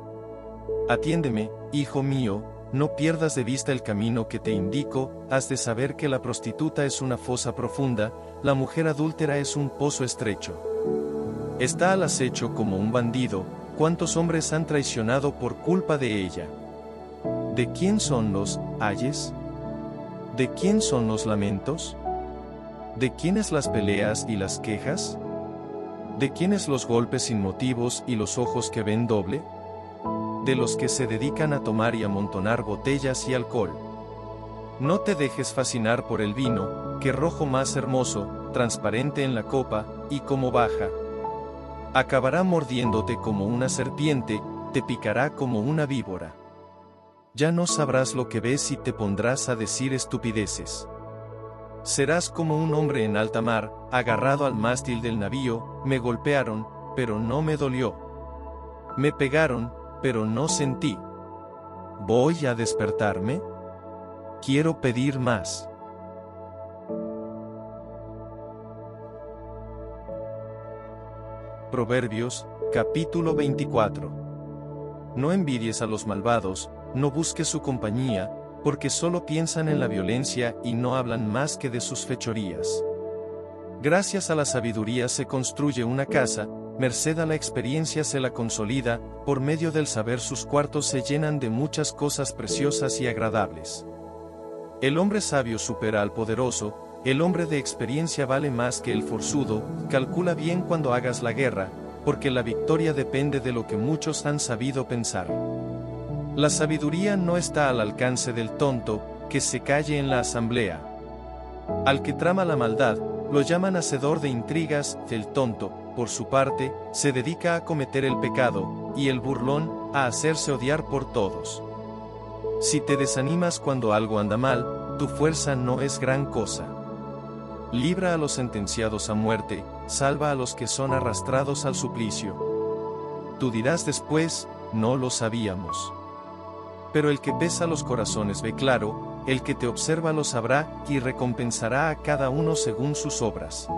Atiéndeme, hijo mío, no pierdas de vista el camino que te indico, has de saber que la prostituta es una fosa profunda, la mujer adúltera es un pozo estrecho. Está al acecho como un bandido, ¿cuántos hombres han traicionado por culpa de ella? ¿De quién son los ayes? ¿De quién son los lamentos? ¿De quiénes las peleas y las quejas? ¿De quiénes los golpes sin motivos y los ojos que ven doble? de los que se dedican a tomar y amontonar botellas y alcohol. No te dejes fascinar por el vino, que rojo más hermoso, transparente en la copa, y como baja. Acabará mordiéndote como una serpiente, te picará como una víbora. Ya no sabrás lo que ves y te pondrás a decir estupideces. Serás como un hombre en alta mar, agarrado al mástil del navío, me golpearon, pero no me dolió. Me pegaron, pero no sentí. ¿Voy a despertarme? Quiero pedir más. Proverbios, capítulo 24. No envidies a los malvados, no busques su compañía, porque solo piensan en la violencia y no hablan más que de sus fechorías. Gracias a la sabiduría se construye una casa, merced a la experiencia se la consolida, por medio del saber sus cuartos se llenan de muchas cosas preciosas y agradables. El hombre sabio supera al poderoso, el hombre de experiencia vale más que el forzudo, calcula bien cuando hagas la guerra, porque la victoria depende de lo que muchos han sabido pensar. La sabiduría no está al alcance del tonto, que se calle en la asamblea. Al que trama la maldad, lo llaman hacedor de intrigas, el tonto, por su parte, se dedica a cometer el pecado, y el burlón, a hacerse odiar por todos. Si te desanimas cuando algo anda mal, tu fuerza no es gran cosa. Libra a los sentenciados a muerte, salva a los que son arrastrados al suplicio. Tú dirás después, no lo sabíamos. Pero el que pesa los corazones ve claro, el que te observa lo sabrá, y recompensará a cada uno según sus obras.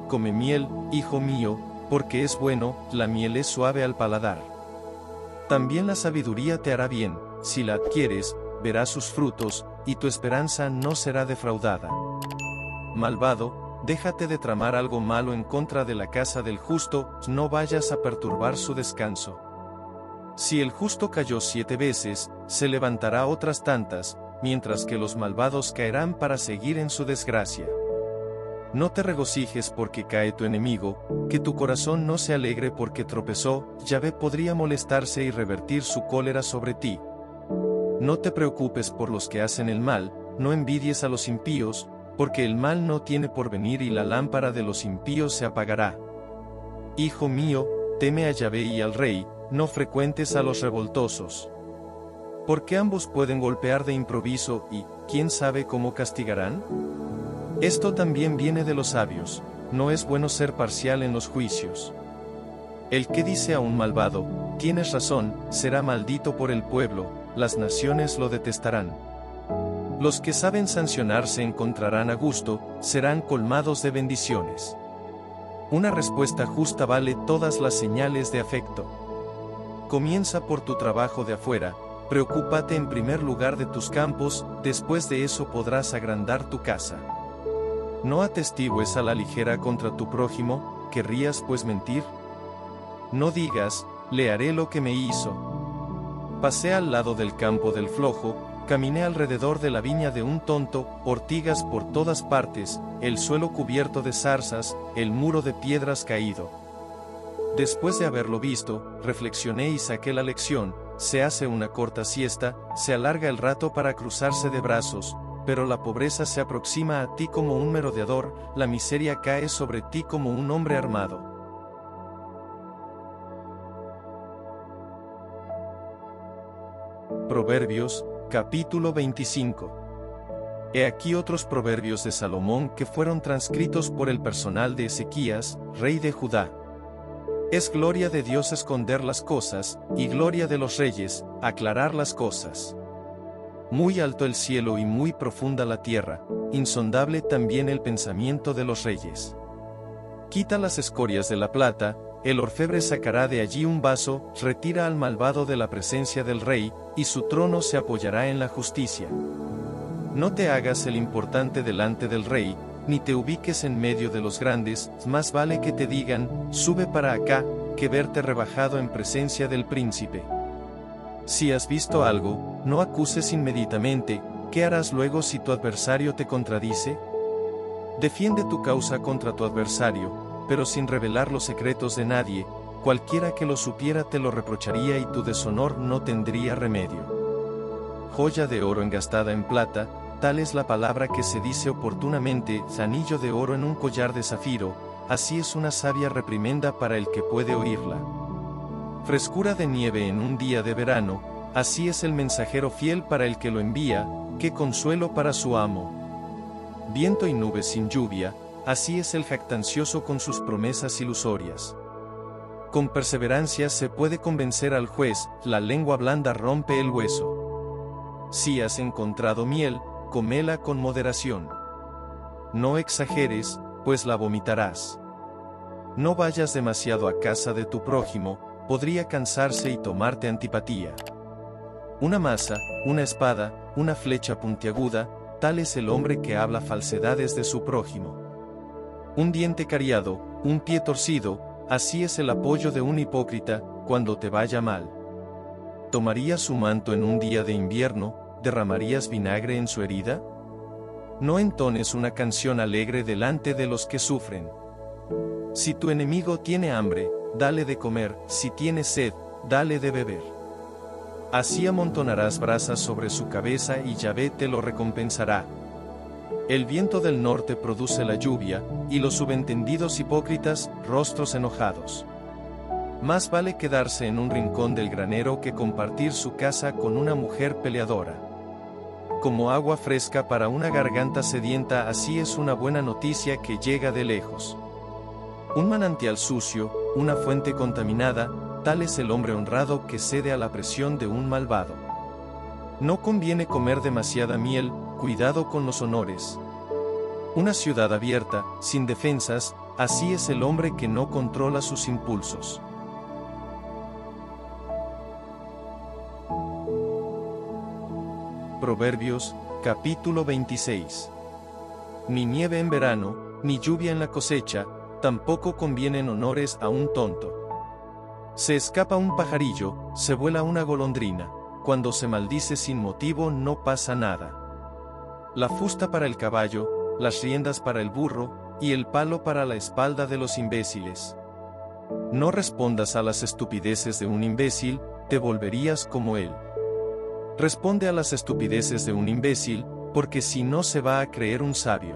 Come miel, hijo mío, porque es bueno, la miel es suave al paladar. También la sabiduría te hará bien, si la adquieres, verás sus frutos, y tu esperanza no será defraudada. Malvado, déjate de tramar algo malo en contra de la casa del justo, no vayas a perturbar su descanso. Si el justo cayó 7 veces, se levantará otras tantas, mientras que los malvados caerán para seguir en su desgracia. No te regocijes porque cae tu enemigo, que tu corazón no se alegre porque tropezó, Yahvé podría molestarse y revertir su cólera sobre ti. No te preocupes por los que hacen el mal, no envidies a los impíos, porque el mal no tiene porvenir y la lámpara de los impíos se apagará. Hijo mío, teme a Yahvé y al Rey, no frecuentes a los revoltosos. Porque ambos pueden golpear de improviso y, ¿quién sabe cómo castigarán? Esto también viene de los sabios, no es bueno ser parcial en los juicios. El que dice a un malvado, tienes razón, será maldito por el pueblo, las naciones lo detestarán. Los que saben sancionar se encontrarán a gusto, serán colmados de bendiciones. Una respuesta justa vale todas las señales de afecto. Comienza por tu trabajo de afuera, preocúpate en primer lugar de tus campos, después de eso podrás agrandar tu casa. No atestigues a la ligera contra tu prójimo, ¿querrías pues mentir? No digas, le haré lo que me hizo. Pasé al lado del campo del flojo, caminé alrededor de la viña de un tonto, ortigas por todas partes, el suelo cubierto de zarzas, el muro de piedras caído. Después de haberlo visto, reflexioné y saqué la lección, se hace una corta siesta, se alarga el rato para cruzarse de brazos, pero la pobreza se aproxima a ti como un merodeador, la miseria cae sobre ti como un hombre armado. Proverbios, capítulo 25. He aquí otros proverbios de Salomón que fueron transcritos por el personal de Ezequías, rey de Judá. Es gloria de Dios esconder las cosas, y gloria de los reyes, aclarar las cosas. Muy alto el cielo y muy profunda la tierra, insondable también el pensamiento de los reyes. Quita las escorias de la plata, el orfebre sacará de allí un vaso, retira al malvado de la presencia del rey, y su trono se apoyará en la justicia. No te hagas el importante delante del rey, ni te ubiques en medio de los grandes, más vale que te digan, sube para acá, que verte rebajado en presencia del príncipe. Si has visto algo, no acuses inmediatamente, ¿qué harás luego si tu adversario te contradice? Defiende tu causa contra tu adversario, pero sin revelar los secretos de nadie, cualquiera que lo supiera te lo reprocharía y tu deshonor no tendría remedio. Joya de oro engastada en plata, tal es la palabra que se dice oportunamente, anillo de oro en un collar de zafiro, así es una sabia reprimenda para el que puede oírla. Frescura de nieve en un día de verano, así es el mensajero fiel para el que lo envía, qué consuelo para su amo. Viento y nubes sin lluvia, así es el jactancioso con sus promesas ilusorias. Con perseverancia se puede convencer al juez, la lengua blanda rompe el hueso. Si has encontrado miel, cómela con moderación. No exageres, pues la vomitarás. No vayas demasiado a casa de tu prójimo, podría cansarse y tomarte antipatía. Una maza, una espada, una flecha puntiaguda, tal es el hombre que habla falsedades de su prójimo. Un diente cariado, un pie torcido, así es el apoyo de un hipócrita, cuando te vaya mal. ¿Tomarías su manto en un día de invierno, derramarías vinagre en su herida? No entones una canción alegre delante de los que sufren. Si tu enemigo tiene hambre, dale de comer, si tiene sed, dale de beber. Así amontonarás brasas sobre su cabeza y Yahvé te lo recompensará. El viento del norte produce la lluvia, y los subentendidos hipócritas, rostros enojados. Más vale quedarse en un rincón del granero que compartir su casa con una mujer peleadora. Como agua fresca para una garganta sedienta, así es una buena noticia que llega de lejos. Un manantial sucio, una fuente contaminada, tal es el hombre honrado que cede a la presión de un malvado. No conviene comer demasiada miel, cuidado con los honores. Una ciudad abierta, sin defensas, así es el hombre que no controla sus impulsos. Proverbios, capítulo 26. Ni nieve en verano, ni lluvia en la cosecha, tampoco convienen honores a un tonto. Se escapa un pajarillo, se vuela una golondrina, cuando se maldice sin motivo no pasa nada. La fusta para el caballo, las riendas para el burro, y el palo para la espalda de los imbéciles. No respondas a las estupideces de un imbécil, te volverías como él. Responde a las estupideces de un imbécil, porque si no se va a creer un sabio.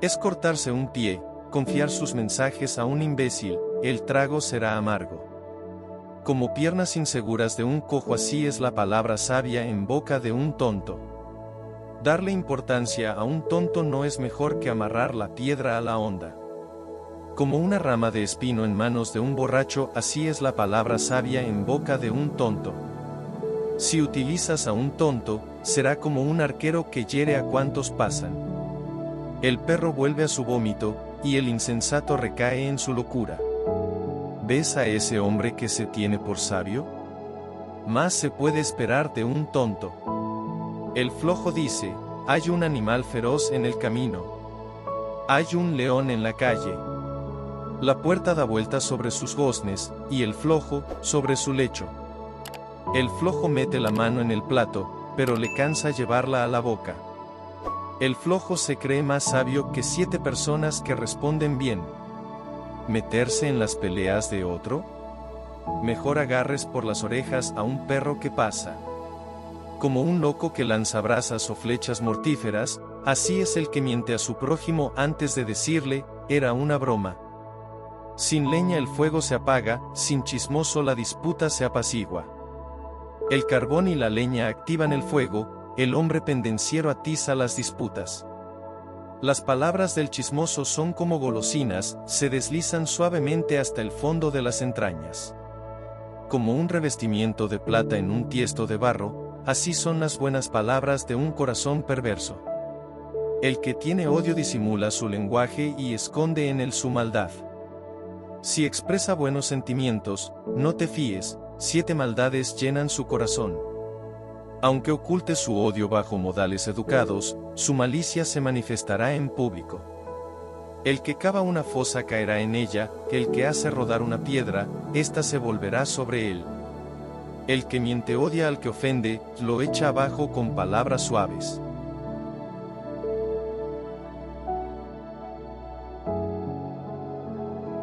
Es cortarse un pie, confiar sus mensajes a un imbécil, el trago será amargo. Como piernas inseguras de un cojo, así es la palabra sabia en boca de un tonto. Darle importancia a un tonto no es mejor que amarrar la piedra a la honda. Como una rama de espino en manos de un borracho, así es la palabra sabia en boca de un tonto. Si utilizas a un tonto, será como un arquero que hiere a cuantos pasan. El perro vuelve a su vómito, y el insensato recae en su locura. ¿Ves a ese hombre que se tiene por sabio? Más se puede esperar de un tonto. El flojo dice, hay un animal feroz en el camino. Hay un león en la calle. La puerta da vueltas sobre sus goznes, y el flojo, sobre su lecho. El flojo mete la mano en el plato, pero le cansa llevarla a la boca. El flojo se cree más sabio que 7 personas que responden bien. ¿Meterse en las peleas de otro? Mejor agarres por las orejas a un perro que pasa. Como un loco que lanza brasas o flechas mortíferas, así es el que miente a su prójimo antes de decirle, era una broma. Sin leña el fuego se apaga, sin chismoso la disputa se apacigua. El carbón y la leña activan el fuego, el hombre pendenciero atiza las disputas. Las palabras del chismoso son como golosinas, se deslizan suavemente hasta el fondo de las entrañas. Como un revestimiento de plata en un tiesto de barro, así son las buenas palabras de un corazón perverso. El que tiene odio disimula su lenguaje y esconde en él su maldad. Si expresa buenos sentimientos, no te fíes, 7 maldades llenan su corazón. Aunque oculte su odio bajo modales educados, su malicia se manifestará en público. El que cava una fosa caerá en ella, el que hace rodar una piedra, ésta se volverá sobre él. El que miente odia al que ofende, lo echa abajo con palabras suaves.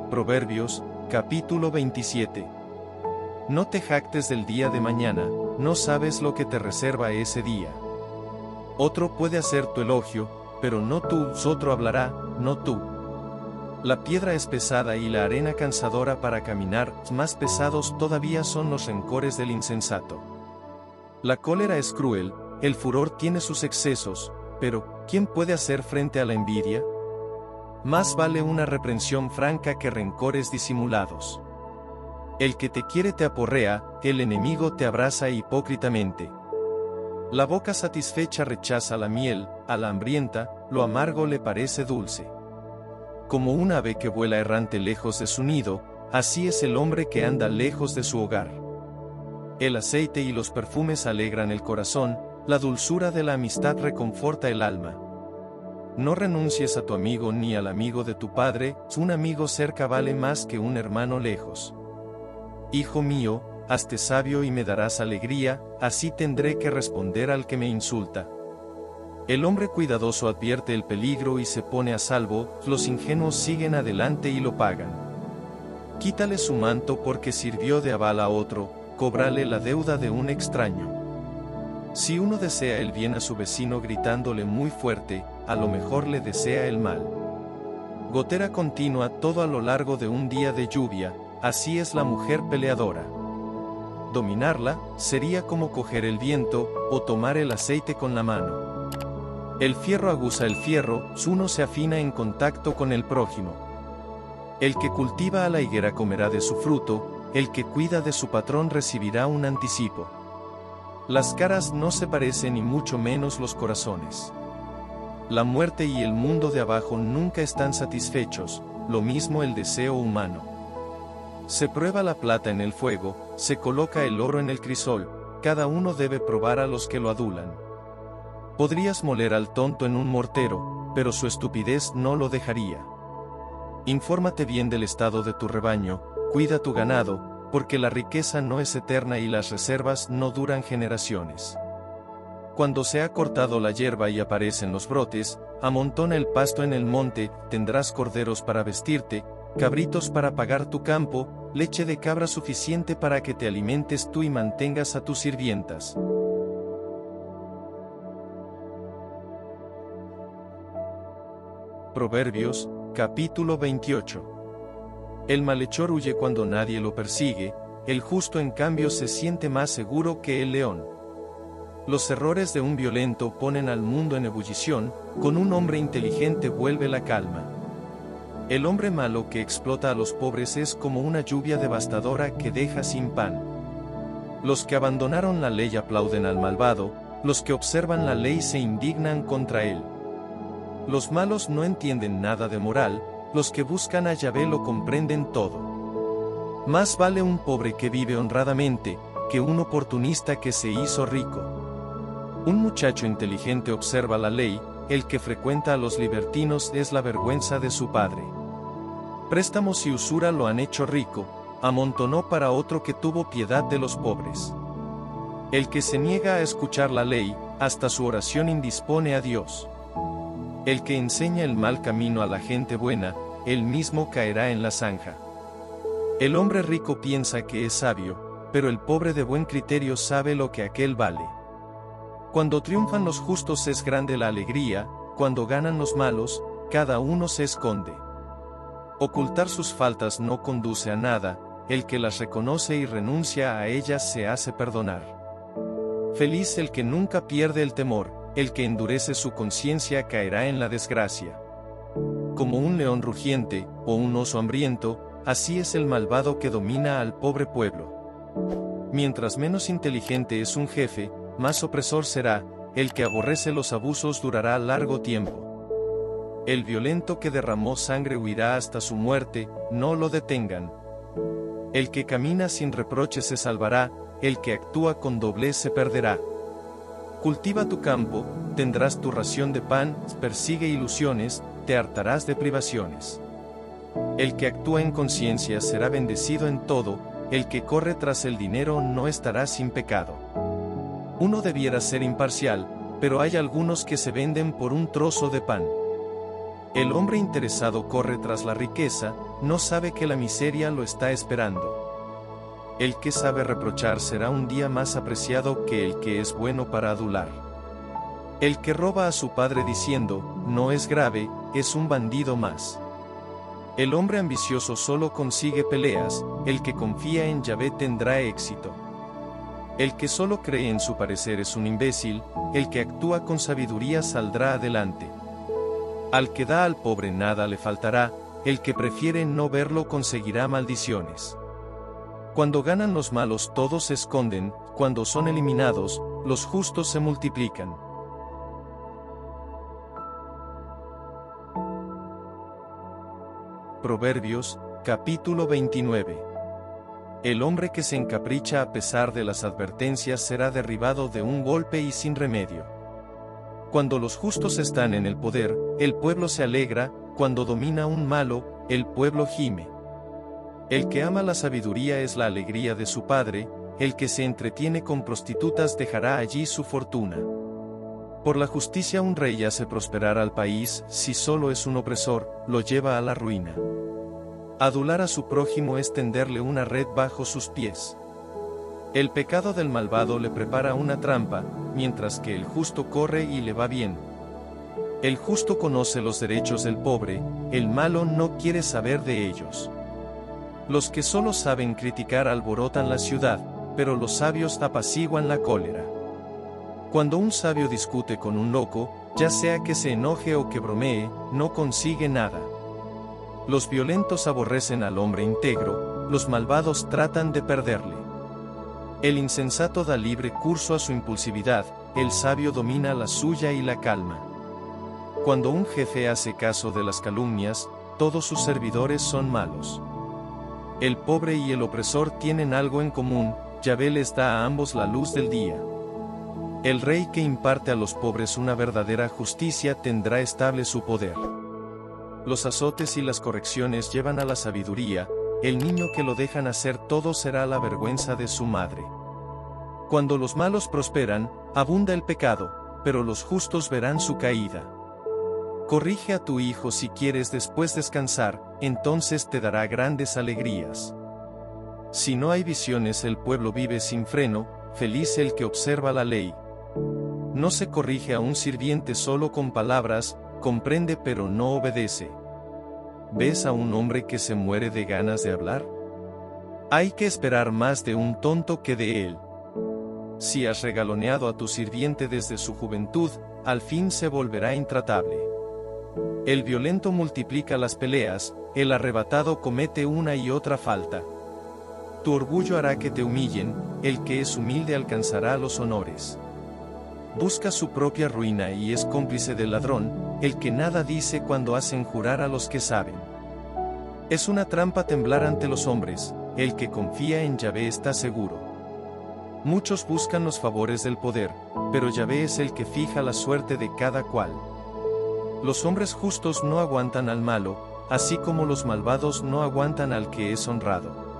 Proverbios, Capítulo 27. No te jactes del día de mañana, no sabes lo que te reserva ese día. Otro puede hacer tu elogio, pero no tú, otro hablará, no tú. La piedra es pesada y la arena cansadora para caminar, más pesados todavía son los rencores del insensato. La cólera es cruel, el furor tiene sus excesos, pero ¿quién puede hacer frente a la envidia? Más vale una reprensión franca que rencores disimulados. El que te quiere te aporrea, el enemigo te abraza hipócritamente. La boca satisfecha rechaza la miel, a la hambrienta, lo amargo le parece dulce. Como un ave que vuela errante lejos de su nido, así es el hombre que anda lejos de su hogar. El aceite y los perfumes alegran el corazón, la dulzura de la amistad reconforta el alma. No renuncies a tu amigo ni al amigo de tu padre, un amigo cerca vale más que un hermano lejos. Hijo mío, hazte sabio y me darás alegría, así tendré que responder al que me insulta. El hombre cuidadoso advierte el peligro y se pone a salvo, los ingenuos siguen adelante y lo pagan. Quítale su manto porque sirvió de aval a otro, cóbrale la deuda de un extraño. Si uno desea el bien a su vecino gritándole muy fuerte, a lo mejor le desea el mal. Gotera continua todo a lo largo de un día de lluvia, así es la mujer peleadora. Dominarla, sería como coger el viento, o tomar el aceite con la mano. El fierro aguza el fierro, uno se afina en contacto con el prójimo. El que cultiva a la higuera comerá de su fruto, el que cuida de su patrón recibirá un anticipo. Las caras no se parecen y mucho menos los corazones. La muerte y el mundo de abajo nunca están satisfechos, lo mismo el deseo humano. Se prueba la plata en el fuego, se coloca el oro en el crisol, cada uno debe probar a los que lo adulan. Podrías moler al tonto en un mortero, pero su estupidez no lo dejaría. Infórmate bien del estado de tu rebaño, cuida tu ganado, porque la riqueza no es eterna y las reservas no duran generaciones. Cuando se ha cortado la hierba y aparecen los brotes, amontona el pasto en el monte, tendrás corderos para vestirte, cabritos para pagar tu campo, leche de cabra suficiente para que te alimentes tú y mantengas a tus sirvientas. Proverbios, capítulo 28. El malhechor huye cuando nadie lo persigue, el justo en cambio se siente más seguro que el león. Los errores de un violento ponen al mundo en ebullición, con un hombre inteligente vuelve la calma. El hombre malo que explota a los pobres es como una lluvia devastadora que deja sin pan. Los que abandonaron la ley aplauden al malvado, los que observan la ley se indignan contra él. Los malos no entienden nada de moral, los que buscan a Yahvé lo comprenden todo. Más vale un pobre que vive honradamente, que un oportunista que se hizo rico. Un muchacho inteligente observa la ley, el que frecuenta a los libertinos es la vergüenza de su padre. Préstamos y usura lo han hecho rico, amontonó para otro que tuvo piedad de los pobres. El que se niega a escuchar la ley, hasta su oración indispone a Dios. El que enseña el mal camino a la gente buena, él mismo caerá en la zanja. El hombre rico piensa que es sabio, pero el pobre de buen criterio sabe lo que aquel vale. Cuando triunfan los justos es grande la alegría, cuando ganan los malos, cada uno se esconde. Ocultar sus faltas no conduce a nada, el que las reconoce y renuncia a ellas se hace perdonar. Feliz el que nunca pierde el temor, el que endurece su conciencia caerá en la desgracia. Como un león rugiente, o un oso hambriento, así es el malvado que domina al pobre pueblo. Mientras menos inteligente es un jefe, más opresor será, el que aborrece los abusos durará largo tiempo. El violento que derramó sangre huirá hasta su muerte, no lo detengan. El que camina sin reproche se salvará, el que actúa con doblez se perderá. Cultiva tu campo, tendrás tu ración de pan, persigue ilusiones, te hartarás de privaciones. El que actúa en conciencia será bendecido en todo, el que corre tras el dinero no estará sin pecado. Uno debiera ser imparcial, pero hay algunos que se venden por un trozo de pan. El hombre interesado corre tras la riqueza, no sabe que la miseria lo está esperando. El que sabe reprochar será un día más apreciado que el que es bueno para adular. El que roba a su padre diciendo, no es grave, es un bandido más. El hombre ambicioso solo consigue peleas, el que confía en Yahvé tendrá éxito. El que solo cree en su parecer es un imbécil, el que actúa con sabiduría saldrá adelante. Al que da al pobre nada le faltará, el que prefiere no verlo conseguirá maldiciones. Cuando ganan los malos todos se esconden, cuando son eliminados, los justos se multiplican. Proverbios, capítulo 29. El hombre que se encapricha a pesar de las advertencias será derribado de un golpe y sin remedio. Cuando los justos están en el poder, el pueblo se alegra, cuando domina un malo, el pueblo gime. El que ama la sabiduría es la alegría de su padre, el que se entretiene con prostitutas dejará allí su fortuna. Por la justicia un rey hace prosperar al país, si solo es un opresor, lo lleva a la ruina. Adular a su prójimo es tenderle una red bajo sus pies. El pecado del malvado le prepara una trampa, mientras que el justo corre y le va bien. El justo conoce los derechos del pobre, el malo no quiere saber de ellos. Los que solo saben criticar alborotan la ciudad, pero los sabios apaciguan la cólera. Cuando un sabio discute con un loco, ya sea que se enoje o que bromee, no consigue nada. Los violentos aborrecen al hombre íntegro, los malvados tratan de perderle. El insensato da libre curso a su impulsividad, el sabio domina la suya y la calma. Cuando un jefe hace caso de las calumnias, todos sus servidores son malos. El pobre y el opresor tienen algo en común, Yahvé les da a ambos la luz del día. El rey que imparte a los pobres una verdadera justicia tendrá estable su poder. Los azotes y las correcciones llevan a la sabiduría, el niño que lo dejan hacer todo será la vergüenza de su madre. Cuando los malos prosperan, abunda el pecado, pero los justos verán su caída. Corrige a tu hijo si quieres después descansar, entonces te dará grandes alegrías. Si no hay visiones el pueblo vive sin freno, feliz el que observa la ley. No se corrige a un sirviente solo con palabras, comprende pero no obedece. ¿Ves a un hombre que se muere de ganas de hablar? Hay que esperar más de un tonto que de él. Si has regaloneado a tu sirviente desde su juventud, al fin se volverá intratable. El violento multiplica las peleas, el arrebatado comete una y otra falta. Tu orgullo hará que te humillen, el que es humilde alcanzará los honores. Busca su propia ruina y es cómplice del ladrón, el que nada dice cuando hacen jurar a los que saben. Es una trampa temblar ante los hombres, el que confía en Yahvé está seguro. Muchos buscan los favores del poder, pero Yahvé es el que fija la suerte de cada cual. Los hombres justos no aguantan al malo, así como los malvados no aguantan al que es honrado.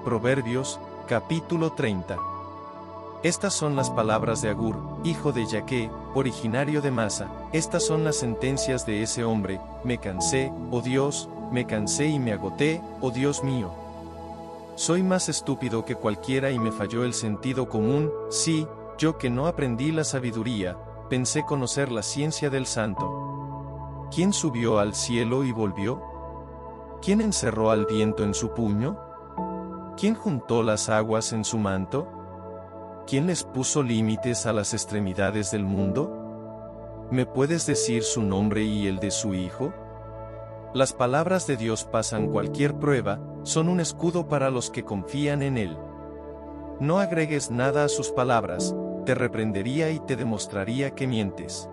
Proverbios, capítulo 30. Estas son las palabras de Agur, hijo de Jaque, originario de Masa, estas son las sentencias de ese hombre, me cansé, oh Dios, me cansé y me agoté, oh Dios mío. Soy más estúpido que cualquiera y me falló el sentido común, sí, yo que no aprendí la sabiduría, pensé conocer la ciencia del santo. ¿Quién subió al cielo y volvió? ¿Quién encerró al viento en su puño? ¿Quién juntó las aguas en su manto? ¿Quién les puso límites a las extremidades del mundo? ¿Me puedes decir su nombre y el de su hijo? Las palabras de Dios pasan cualquier prueba, son un escudo para los que confían en Él. No agregues nada a sus palabras, te reprendería y te demostraría que mientes.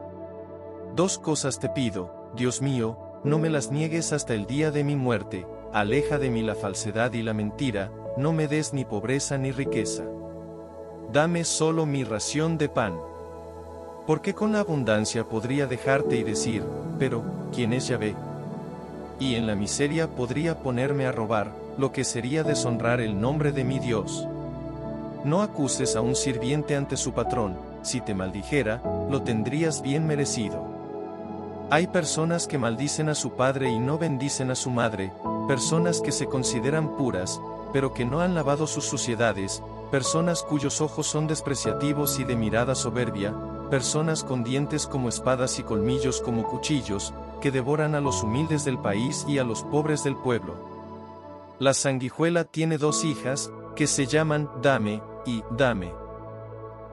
Dos cosas te pido, Dios mío, no me las niegues hasta el día de mi muerte, aleja de mí la falsedad y la mentira, no me des ni pobreza ni riqueza. Dame solo mi ración de pan. Porque con la abundancia podría dejarte y decir, pero, ¿quién es Yahvé? Y en la miseria podría ponerme a robar, lo que sería deshonrar el nombre de mi Dios. No acuses a un sirviente ante su patrón, si te maldijera, lo tendrías bien merecido. Hay personas que maldicen a su padre y no bendicen a su madre, personas que se consideran puras, pero que no han lavado sus suciedades, personas cuyos ojos son despreciativos y de mirada soberbia, personas con dientes como espadas y colmillos como cuchillos, que devoran a los humildes del país y a los pobres del pueblo. La sanguijuela tiene 2 hijas, que se llaman Dame y Dame.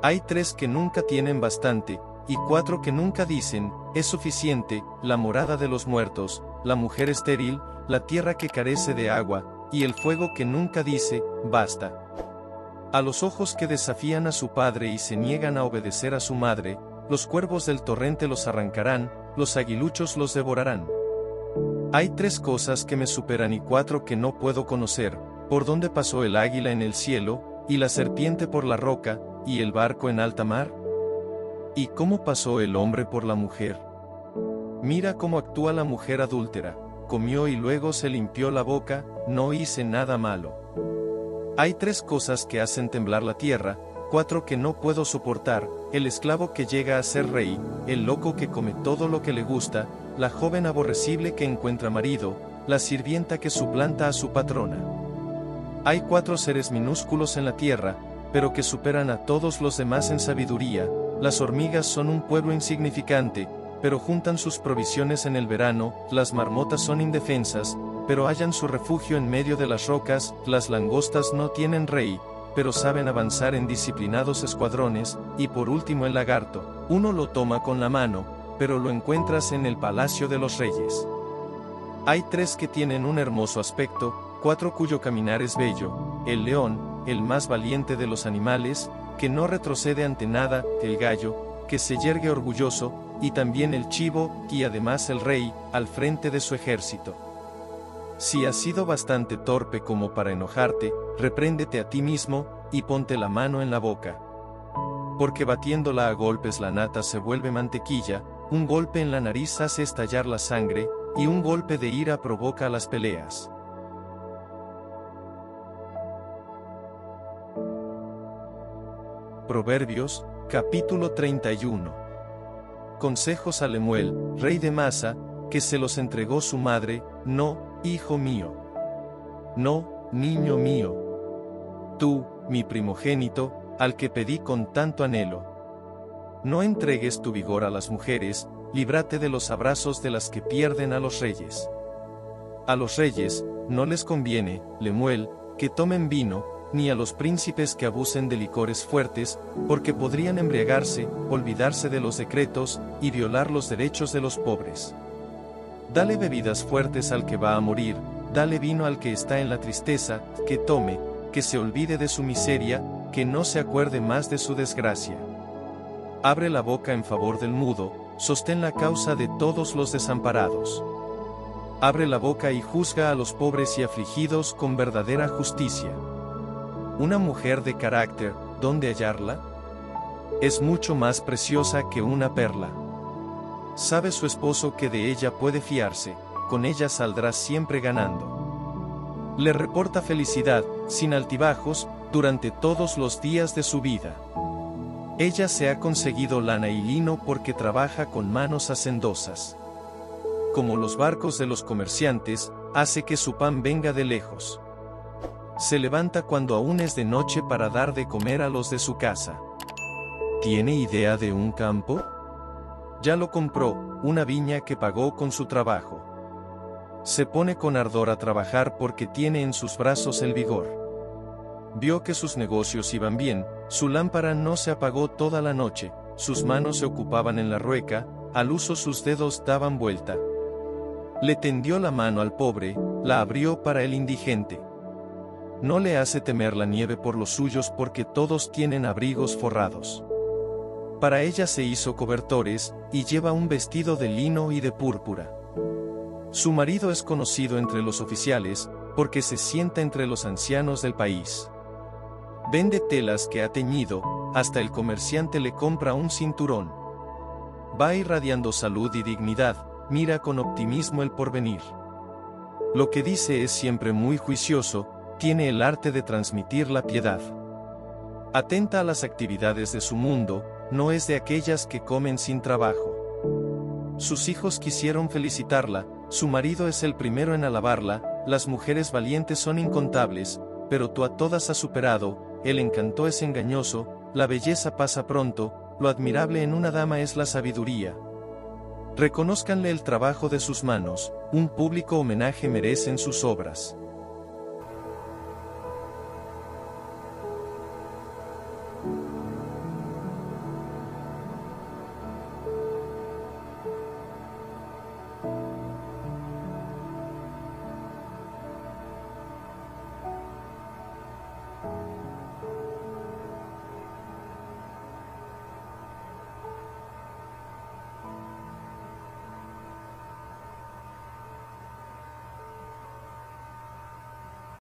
Hay 3 que nunca tienen bastante, y 4 que nunca dicen, es suficiente, la morada de los muertos, la mujer estéril, la tierra que carece de agua, y el fuego que nunca dice, basta. A los ojos que desafían a su padre y se niegan a obedecer a su madre, los cuervos del torrente los arrancarán, los aguiluchos los devorarán. Hay 3 cosas que me superan y 4 que no puedo conocer, por dónde pasó el águila en el cielo, y la serpiente por la roca, y el barco en alta mar. ¿Y cómo pasó el hombre por la mujer? Mira cómo actúa la mujer adúltera, comió y luego se limpió la boca, no hice nada malo. Hay 3 cosas que hacen temblar la tierra, 4 que no puedo soportar, el esclavo que llega a ser rey, el loco que come todo lo que le gusta, la joven aborrecible que encuentra marido, la sirvienta que suplanta a su patrona. Hay 4 seres minúsculos en la tierra, pero que superan a todos los demás en sabiduría. Las hormigas son un pueblo insignificante, pero juntan sus provisiones en el verano, las marmotas son indefensas, pero hallan su refugio en medio de las rocas, las langostas no tienen rey, pero saben avanzar en disciplinados escuadrones, y por último el lagarto, uno lo toma con la mano, pero lo encuentras en el palacio de los reyes. Hay 3 que tienen un hermoso aspecto, 4 cuyo caminar es bello, el león, el más valiente de los animales, que no retrocede ante nada, el gallo, que se yergue orgulloso, y también el chivo, y además el rey, al frente de su ejército. Si has sido bastante torpe como para enojarte, repréndete a ti mismo, y ponte la mano en la boca. Porque batiéndola a golpes la nata se vuelve mantequilla, un golpe en la nariz hace estallar la sangre, y un golpe de ira provoca las peleas. Proverbios, capítulo 31. Consejos a Lemuel, rey de Masa, que se los entregó su madre: no, hijo mío. No, niño mío. Tú, mi primogénito, al que pedí con tanto anhelo. No entregues tu vigor a las mujeres, líbrate de los abrazos de las que pierden a los reyes. A los reyes, no les conviene, Lemuel, que tomen vino, ni a los príncipes que abusen de licores fuertes, porque podrían embriagarse, olvidarse de los decretos, y violar los derechos de los pobres. Dale bebidas fuertes al que va a morir, dale vino al que está en la tristeza, que tome, que se olvide de su miseria, que no se acuerde más de su desgracia. Abre la boca en favor del mudo, sostén la causa de todos los desamparados. Abre la boca y juzga a los pobres y afligidos con verdadera justicia. Una mujer de carácter, ¿dónde hallarla? Es mucho más preciosa que una perla. Sabe su esposo que de ella puede fiarse, con ella saldrá siempre ganando. Le reporta felicidad, sin altibajos, durante todos los días de su vida. Ella se ha conseguido lana y lino porque trabaja con manos hacendosas. Como los barcos de los comerciantes, hace que su pan venga de lejos. Se levanta cuando aún es de noche para dar de comer a los de su casa. ¿Tiene idea de un campo? Ya lo compró, una viña que pagó con su trabajo. Se pone con ardor a trabajar porque tiene en sus brazos el vigor. Vio que sus negocios iban bien, su lámpara no se apagó toda la noche, sus manos se ocupaban en la rueca, al uso sus dedos daban vuelta. Le tendió la mano al pobre, la abrió para el indigente. No le hace temer la nieve por los suyos porque todos tienen abrigos forrados. Para ella se hizo cobertores, y lleva un vestido de lino y de púrpura. Su marido es conocido entre los oficiales, porque se sienta entre los ancianos del país. Vende telas que ha teñido, hasta el comerciante le compra un cinturón. Va irradiando salud y dignidad, mira con optimismo el porvenir. Lo que dice es siempre muy juicioso, tiene el arte de transmitir la piedad. Atenta a las actividades de su mundo, no es de aquellas que comen sin trabajo. Sus hijos quisieron felicitarla, su marido es el primero en alabarla, las mujeres valientes son incontables, pero tú a todas has superado, el encanto es engañoso, la belleza pasa pronto, lo admirable en una dama es la sabiduría. Reconózcanle el trabajo de sus manos, un público homenaje merecen sus obras.